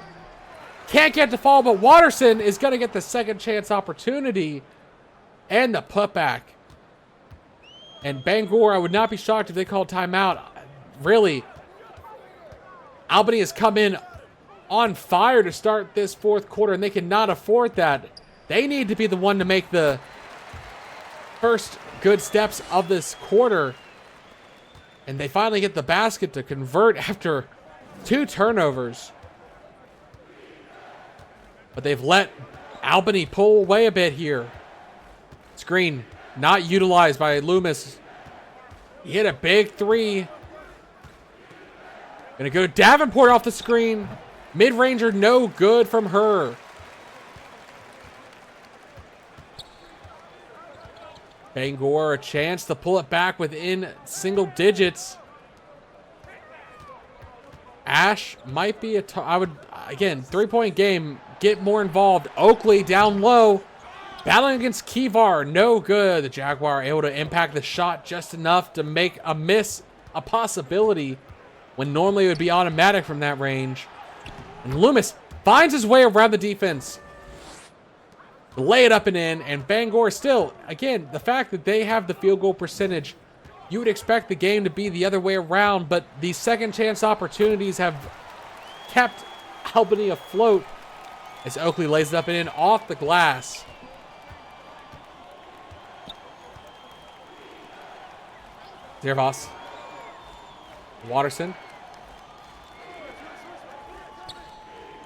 Can't get to fall, but Watterson is going to get the second chance opportunity. And the putback. And Bangor, I would not be shocked if they called timeout. Really, Albany has come in on fire to start this fourth quarter, and they cannot afford that. They need to be the one to make the first good steps of this quarter. And they finally get the basket to convert after 2 turnovers. But they've let Albany pull away a bit here. Screen not utilized by Loomis. He hit a big 3. Gonna go to Davenport off the screen. Mid-ranger no good from her. Bangor a chance to pull it back within single digits. Ash might be I would, again, 3-point game. Get more involved. Oakley down low. Battling against Kivar. No good. The Jaguar able to impact the shot just enough to make a miss a possibility when normally it would be automatic from that range. And Loomis finds his way around the defense. Lay it up and in. And Bangor still, again, the fact that they have the field goal percentage, you would expect the game to be the other way around. But these second chance opportunities have kept Albany afloat as Oakley lays it up and in off the glass. Zervas. Watterson.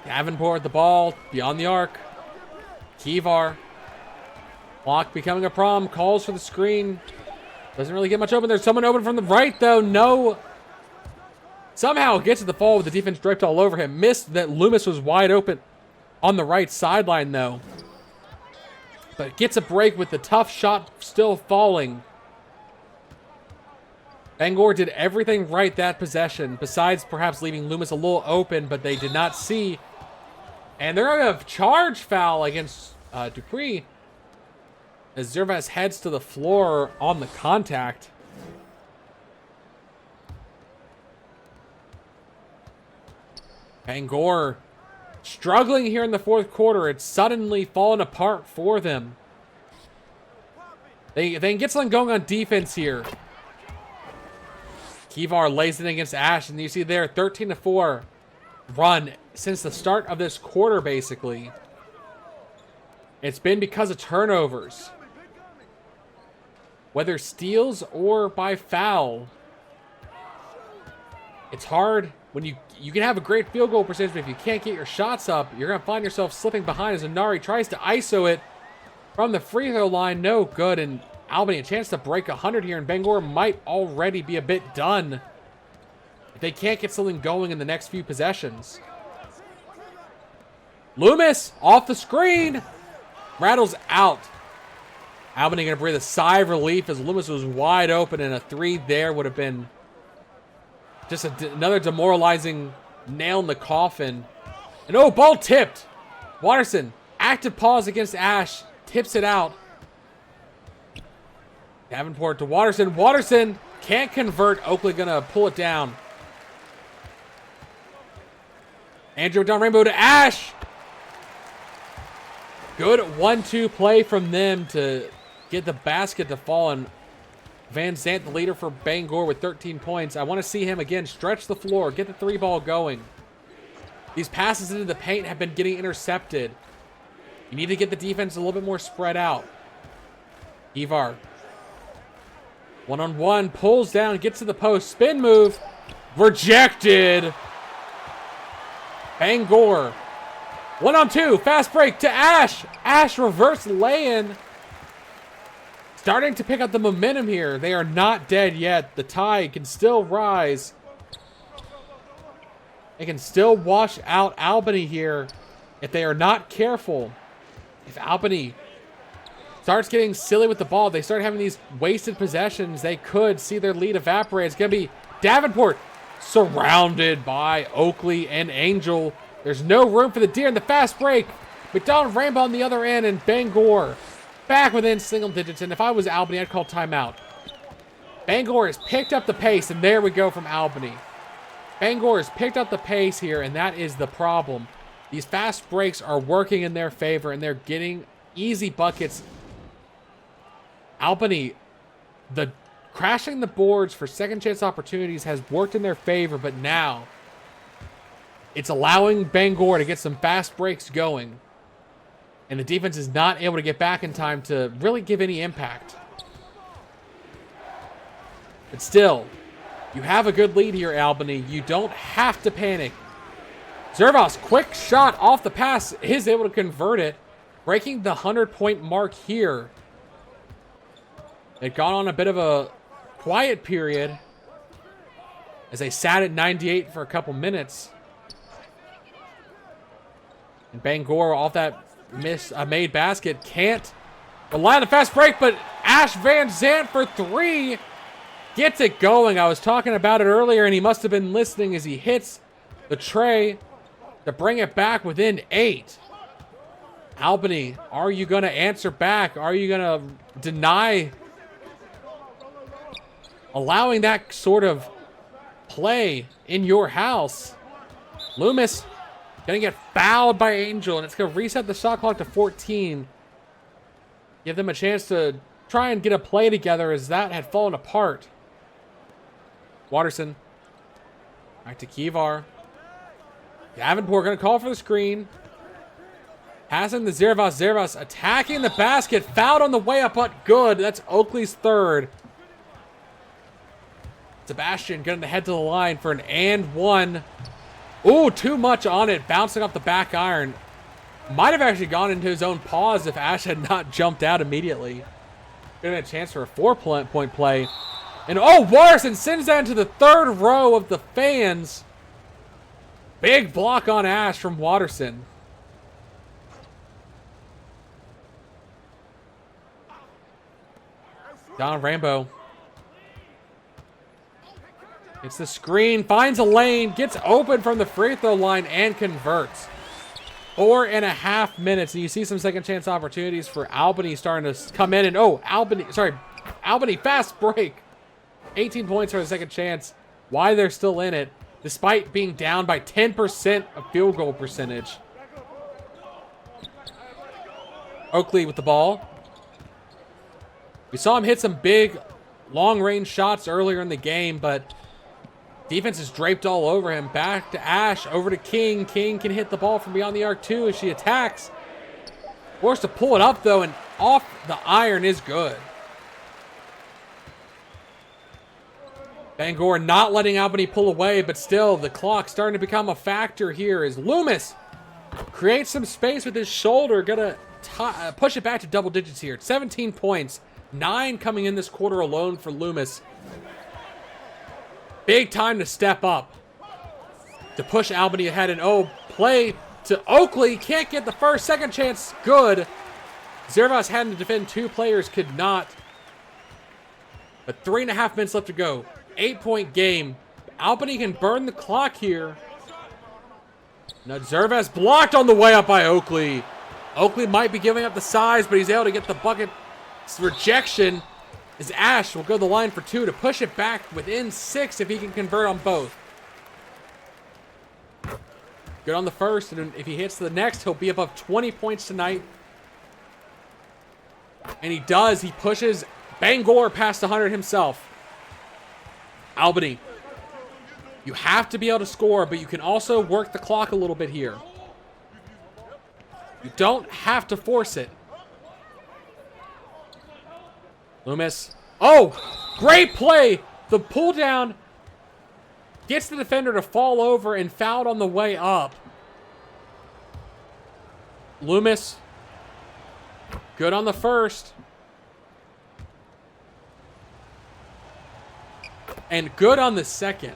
Davenport the ball beyond the arc. Kivar. Clock becoming a problem. Calls for the screen. Doesn't really get much open. There's someone open from the right, though. No. Somehow gets to the fall with the defense draped all over him. Missed that Loomis was wide open on the right sideline, though. But gets a break with the tough shot still falling. Bangor did everything right that possession, besides perhaps leaving Loomis a little open, but they did not see. And they're going to charge foul against Dupree as Zervas heads to the floor on the contact. Bangor struggling here in the fourth quarter. It's suddenly fallen apart for them. They can get something going on defense here. Kivar lays it against Ash, and you see there 13-4 run since the start of this quarter, basically. It's been because of turnovers. Whether steals or by foul. It's hard when you can have a great field goal percentage, but if you can't get your shots up, you're going to find yourself slipping behind as Anari tries to ISO it from the free throw line. No good, and Albany a chance to break 100 here, and Bangor might already be a bit done if they can't get something going in the next few possessions. Loomis off the screen. Rattles out. Albany going to breathe a sigh of relief as Loomis was wide open, and a 3 there would have been just another demoralizing nail in the coffin. And oh, ball tipped. Watterson, active pause against Ash, tips it out. Davenport to Watterson. Watterson can't convert. Oakley going to pull it down. Andrew down rainbow to Ash. Good 1-2 play from them to get the basket to fall. And Van Zant, the leader for Bangor, with 13 points. I want to see him again stretch the floor, get the 3-ball going. These passes into the paint have been getting intercepted. You need to get the defense a little bit more spread out. Ivar. One-on-one, pulls down, gets to the post, spin move, rejected. Bangor. 1-on-2, fast break to Ash. Ash reverse lay-in. Starting to pick up the momentum here. They are not dead yet. The tide can still rise. They can still wash out Albany here if they are not careful. If Albany starts getting silly with the ball, they start having these wasted possessions, they could see their lead evaporate. It's going to be Davenport surrounded by Oakley and Angel. There's no room for the deer in the fast break. McDonald Rainbow on the other end, and Bangor back within single digits. And if I was Albany, I'd call timeout. Bangor has picked up the pace, and there we go from Albany. Bangor has picked up the pace here, and that is the problem. These fast breaks are working in their favor, and they're getting easy buckets. Albany, the crashing the boards for second chance opportunities has worked in their favor, but now it's allowing Bangor to get some fast breaks going. And the defense is not able to get back in time to really give any impact. But still, You have a good lead here, Albany. You don't have to panic. Zervas, quick shot off the pass, is able to convert it, breaking the 100-point mark here. They'd gone on a bit of a quiet period as they sat at 98 for a couple minutes. And Bangor, off that made basket, can't rely on the fast break, but Ash Van Zandt for three gets it going. I was talking about it earlier, and he must have been listening as he hits the tray to bring it back within 8. Albany, are you going to answer back? Are you going to deny allowing that sort of play in your house? Loomis going to get fouled by Angel, and it's going to reset the shot clock to 14. Give them a chance to try and get a play together as that had fallen apart. Watterson. Back to Kivar. Davenport going to call for the screen. Passing to Zervas. Zervas attacking the basket. Fouled on the way up, but good. That's Oakley's third. Sebastian going to head to the line for an and one. Ooh, too much on it. Bouncing off the back iron. Might have actually gone into his own pause if Ash had not jumped out immediately. Could have had a chance for a 4-point play. And oh, Watterson sends that into the third row of the fans. Big block on Ash from Watterson. Don Rambo. It's the screen, finds a lane, gets open from the free throw line, and converts. 4.5 minutes, and you see some second chance opportunities for Albany starting to come in. And oh, Albany, fast break. 18 points for the second chance. Why they're still in it, despite being down by 10% of field goal percentage. Oakley with the ball. We saw him hit some big, long-range shots earlier in the game, but defense is draped all over him. Back to Ash, over to King. King can hit the ball from beyond the arc too as she attacks. Forced to pull it up though, and off the iron is good. Bangor not letting Albany pull away, but still the clock starting to become a factor here as Loomis creates some space with his shoulder. Gonna push it back to double digits here. 17 points, 9 coming in this quarter alone for Loomis. Big time to step up to push Albany ahead. And oh, play to Oakley. Can't get the first, second chance. Good. Zervas having to defend 2 players, could not. But 3.5 minutes left to go. 8-point game. Albany can burn the clock here. Now Zervas blocked on the way up by Oakley. Oakley might be giving up the size, but he's able to get the bucket. Rejection as Ash will go the line for 2 to push it back within 6 if he can convert on both. Good on the first, and if he hits the next, he'll be above 20 points tonight. And he does. He pushes Bangor past 100 himself. Albany, you have to be able to score, but you can also work the clock a little bit here. You don't have to force it. Loomis. Oh, great play. The pull down gets the defender to fall over and fouled on the way up. Loomis, good on the first. And good on the second.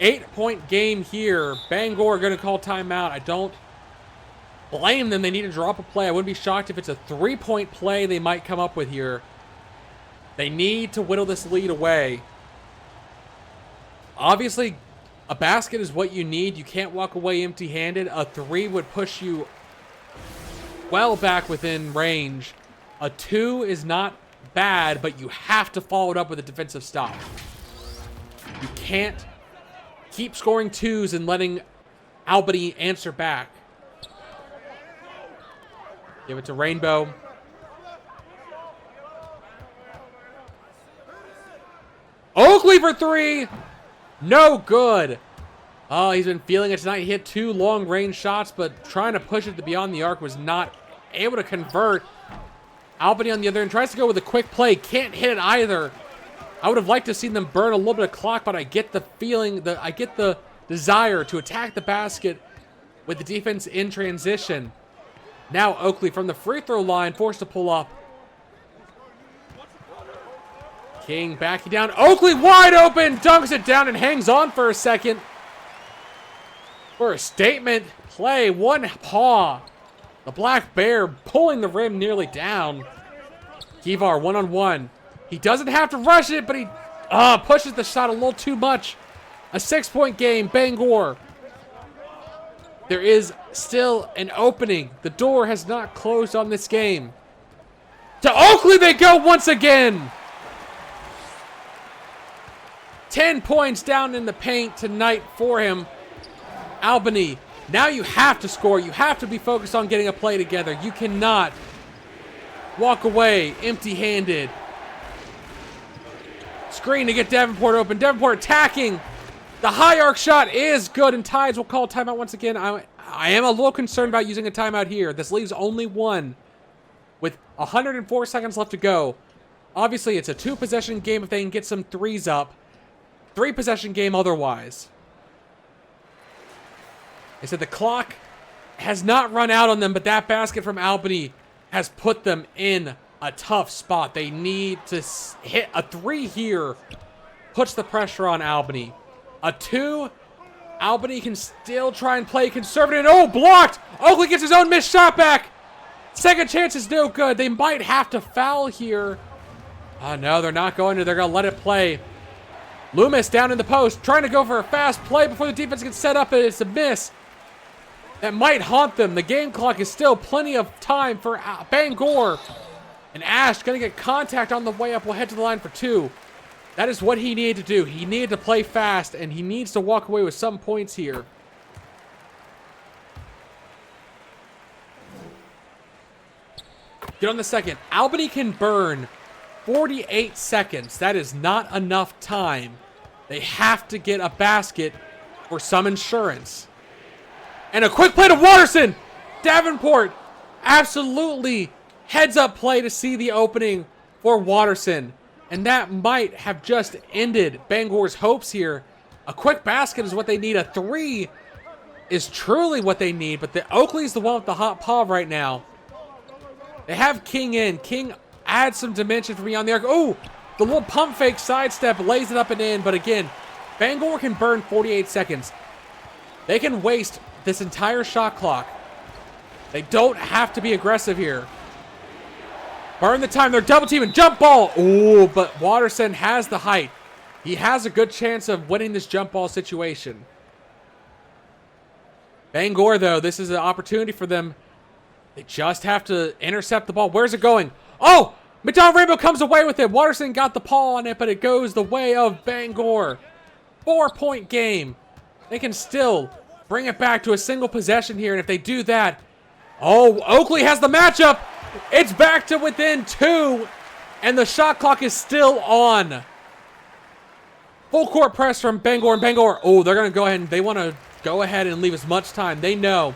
8-point game here. Bangor going to call timeout. I don't blame them. They need to drop a play. I wouldn't be shocked if it's a 3-point play they might come up with here. They need to whittle this lead away. Obviously, a basket is what you need. You can't walk away empty-handed. A 3 would push you well back within range. A 2 is not bad, but you have to follow it up with a defensive stop. You can't keep scoring 2s and letting Albany answer back. Give it to Rainbow. Oakley for 3. No good. Oh, he's been feeling it tonight. He hit 2 long-range shots, but trying to push it to beyond the arc was not able to convert. Albany on the other end tries to go with a quick play. Can't hit it either. I would have liked to have seen them burn a little bit of clock, but I get the feeling, I get the desire to attack the basket with the defense in transition. Now Oakley from the free throw line, forced to pull up. King backing down. Oakley wide open, dunks it down and hangs on for a second. For a statement play, one paw. The Black Bear pulling the rim nearly down. Kivar one-on-one. He doesn't have to rush it, but he pushes the shot a little too much. A 6-point game, Bangor. There is still an opening. The door has not closed on this game. To Oakley they go once again. 10 points down in the paint tonight for him. Albany, now you have to score. You have to be focused on getting a play together. You cannot walk away empty-handed. Screen to get Davenport open. Davenport attacking. The high arc shot is good, and Tides will call timeout once again. I am a little concerned about using a timeout here. This leaves only one with 104 seconds left to go. Obviously, it's a 2-possession game if they can get some threes up. 3-possession game otherwise. They said the clock has not run out on them, but that basket from Albany has put them in a tough spot. They need to hit a 3 here. Puts the pressure on Albany. A 2, Albany can still try and play conservative. Oh, blocked! Oakley gets his own missed shot back. Second chance is no good. They might have to foul here. No, they're not going to. They're going to let it play. Loomis down in the post, trying to go for a fast play before the defense gets set up, and it's a miss. That might haunt them. The game clock is still plenty of time for Bangor. And Ash going to get contact on the way up. Will head to the line for 2. That is what he needed to do. He needed to play fast, and he needs to walk away with some points here. Get on the second. Albany can burn 48 seconds. That is not enough time. They have to get a basket for some insurance. And a quick play to Watterson. Davenport absolutely heads up play to see the opening for Watterson. And that might have just ended Bangor's hopes here. A quick basket is what they need. A 3 is truly what they need. But Oakley's the one with the hot paw right now. They have King in. King adds some dimension from beyond the arc. Oh, the little pump fake sidestep lays it up and in. But again, Bangor can burn 48 seconds. They can waste this entire shot clock. They don't have to be aggressive here. Burn the time. They're double teaming. Jump ball. Oh, but Watterson has the height. He has a good chance of winning this jump ball situation. Bangor, though, this is an opportunity for them. They just have to intercept the ball. Where's it going? Oh, McDonald Rainbow comes away with it. Watterson got the paw on it, but it goes the way of Bangor. 4-point game. They can still bring it back to a single possession here, and if they do that, oh, Oakley has the matchup. It's back to within 2, and the shot clock is still on. Full court press from Bangor, and Bangor, oh, they're going to go ahead and they want to go ahead and leave as much time. They know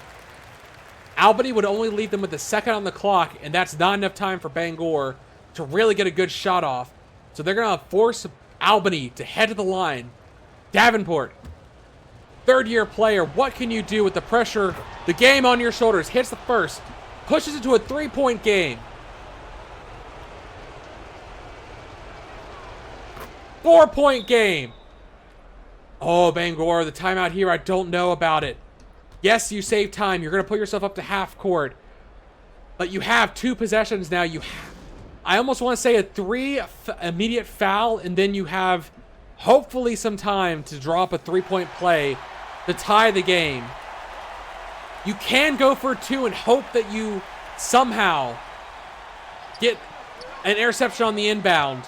Albany would only leave them with a second on the clock, and that's not enough time for Bangor to really get a good shot off. So they're going to force Albany to head to the line. Davenport, third-year player, what can you do with the pressure? The game on your shoulders. Hits the first. Pushes it to a 3-point game. 4-point game. Oh, Bangor, the timeout here, I don't know about it. Yes, you save time. You're going to put yourself up to half court. But you have 2 possessions now. I almost want to say a 3 immediate foul, and then you have hopefully some time to draw up a 3-point play to tie the game. You can go for 2 and hope that you somehow get an interception on the inbound.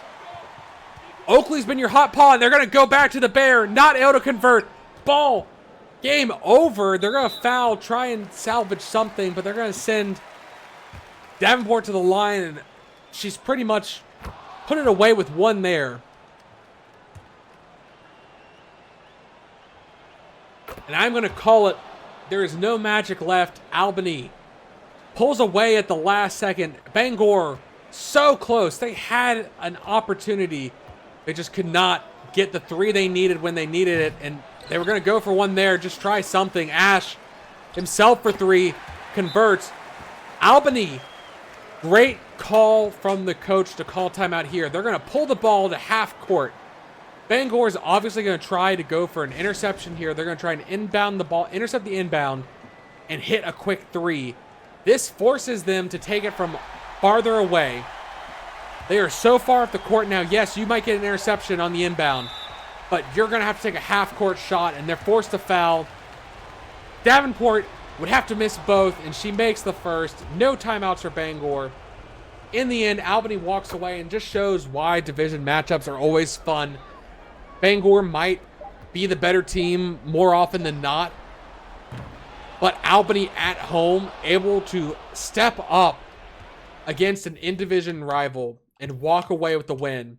Oakley's been your hot paw, and they're going to go back to the Bear. Not able to convert. Ball. Game over. They're going to foul, try and salvage something, but they're going to send Davenport to the line, and she's pretty much put it away with 1 there. And I'm going to call it. There is no magic left. Albany pulls away at the last second. Bangor So close. They had an opportunity. They just could not get the three they needed when they needed it. And they were going to go for one there. Just try something. Ash himself for three. Converts. Albany. Great call from the coach to call timeout here. They're going to pull the ball to half court. Bangor is obviously going to try to go for an interception here. They're going to try and inbound the ball, intercept the inbound, and hit a quick three. This forces them to take it from farther away. They are so far off the court now. Yes, you might get an interception on the inbound, but you're going to have to take a half-court shot, and they're forced to foul. Davenport would have to miss both, and she makes the first. No timeouts for Bangor. In the end, Albany walks away and just shows why division matchups are always fun. Bangor might be the better team more often than not, but Albany at home able to step up against an in-division rival and walk away with the win.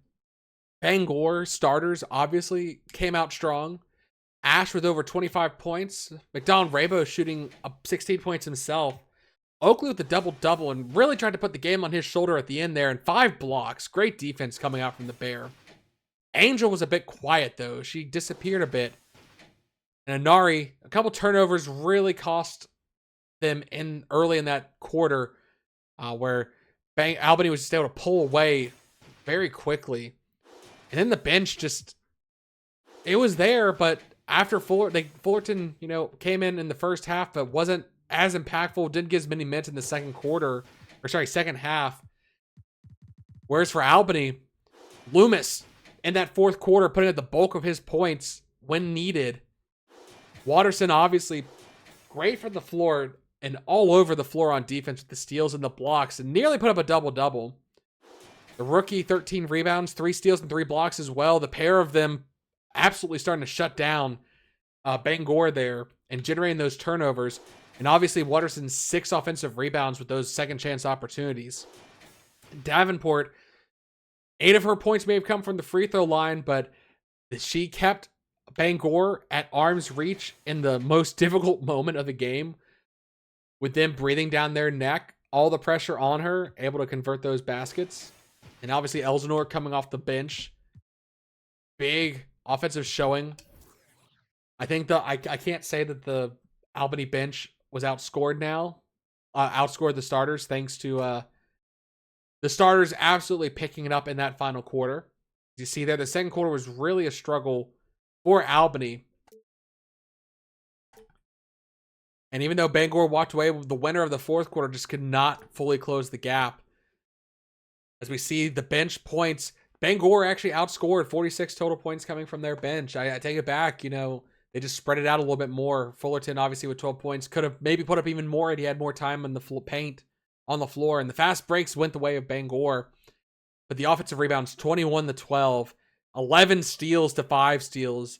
Bangor starters obviously came out strong. Ash with over 25 points. McDonald Rabo shooting up 16 points himself. Oakley with the double-double and really tried to put the game on his shoulder at the end there, and 5 blocks. Great defense coming out from the Bear. Angel was a bit quiet, though. She disappeared a bit. And Anari, a couple turnovers really cost them in early in that quarter where Albany was just able to pull away very quickly. And then the bench just, it was there, but after Fullerton, came in the first half, but wasn't as impactful, didn't get as many minutes in the second half. Whereas for Albany, Loomis in that fourth quarter putting at the bulk of his points when needed. Watterson obviously great from the floor and all over the floor on defense with the steals and the blocks and nearly put up a double-double. The rookie, 13 rebounds, 3 steals and 3 blocks as well. The pair of them absolutely starting to shut down Bangor there and generating those turnovers. And obviously Watterson's 6 offensive rebounds with those second chance opportunities. Davenport, 8 of her points may have come from the free throw line, but she kept Bangor at arm's reach in the most difficult moment of the game with them breathing down their neck, all the pressure on her, able to convert those baskets. And obviously Elsinore coming off the bench. Big offensive showing. I think I can't say that the Albany bench was outscored now. Outscored the starters thanks to the starters absolutely picking it up in that final quarter. You see there, the second quarter was really a struggle for Albany. And even though Bangor walked away, the winner of the fourth quarter just could not fully close the gap. As we see the bench points, Bangor actually outscored 46 total points coming from their bench. I take it back, they just spread it out a little bit more. Fullerton, obviously, with 12 points, could have maybe put up even more had he had more time in the paint on the floor. And the fast breaks went the way of Bangor. But the offensive rebounds, 21-12, 11 steals to 5 steals.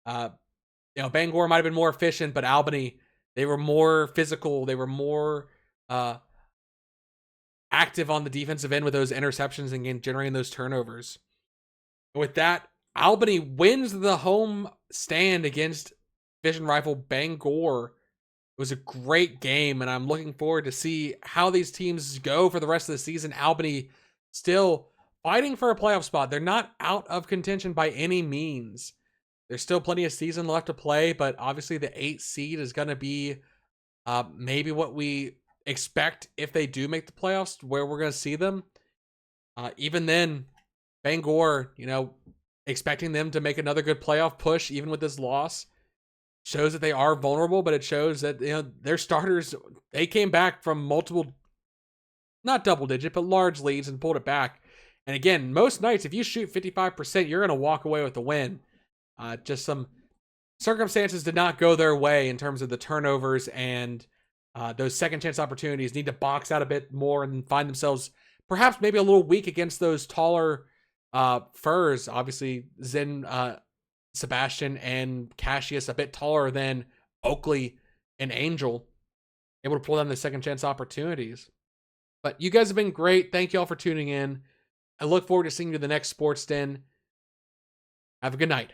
Bangor might have been more efficient, but Albany, they were more physical. They were more active on the defensive end with those interceptions and generating those turnovers. With that, Albany wins the home stand against division rival Bangor. It was a great game, and I'm looking forward to see how these teams go for the rest of the season. Albany still fighting for a playoff spot. They're not out of contention by any means. There's still plenty of season left to play, but obviously the 8th seed is going to be maybe what we expect if they do make the playoffs, where we're going to see them. Even then, Bangor, expecting them to make another good playoff push, even with this loss, shows that they are vulnerable, but it shows that their starters, they came back from multiple, not double digit, but large leads and pulled it back. And again, most nights, if you shoot 55%, you're going to walk away with the win. Just some circumstances did not go their way in terms of the turnovers, and those second chance opportunities need to box out a bit more and find themselves perhaps maybe a little weak against those taller Furs. Obviously, Zen, Sebastian, and Cassius a bit taller than Oakley and Angel, able to pull down the second chance opportunities. But you guys have been great. Thank you all for tuning in. I look forward to seeing you in the next Sports Den. Have a good night.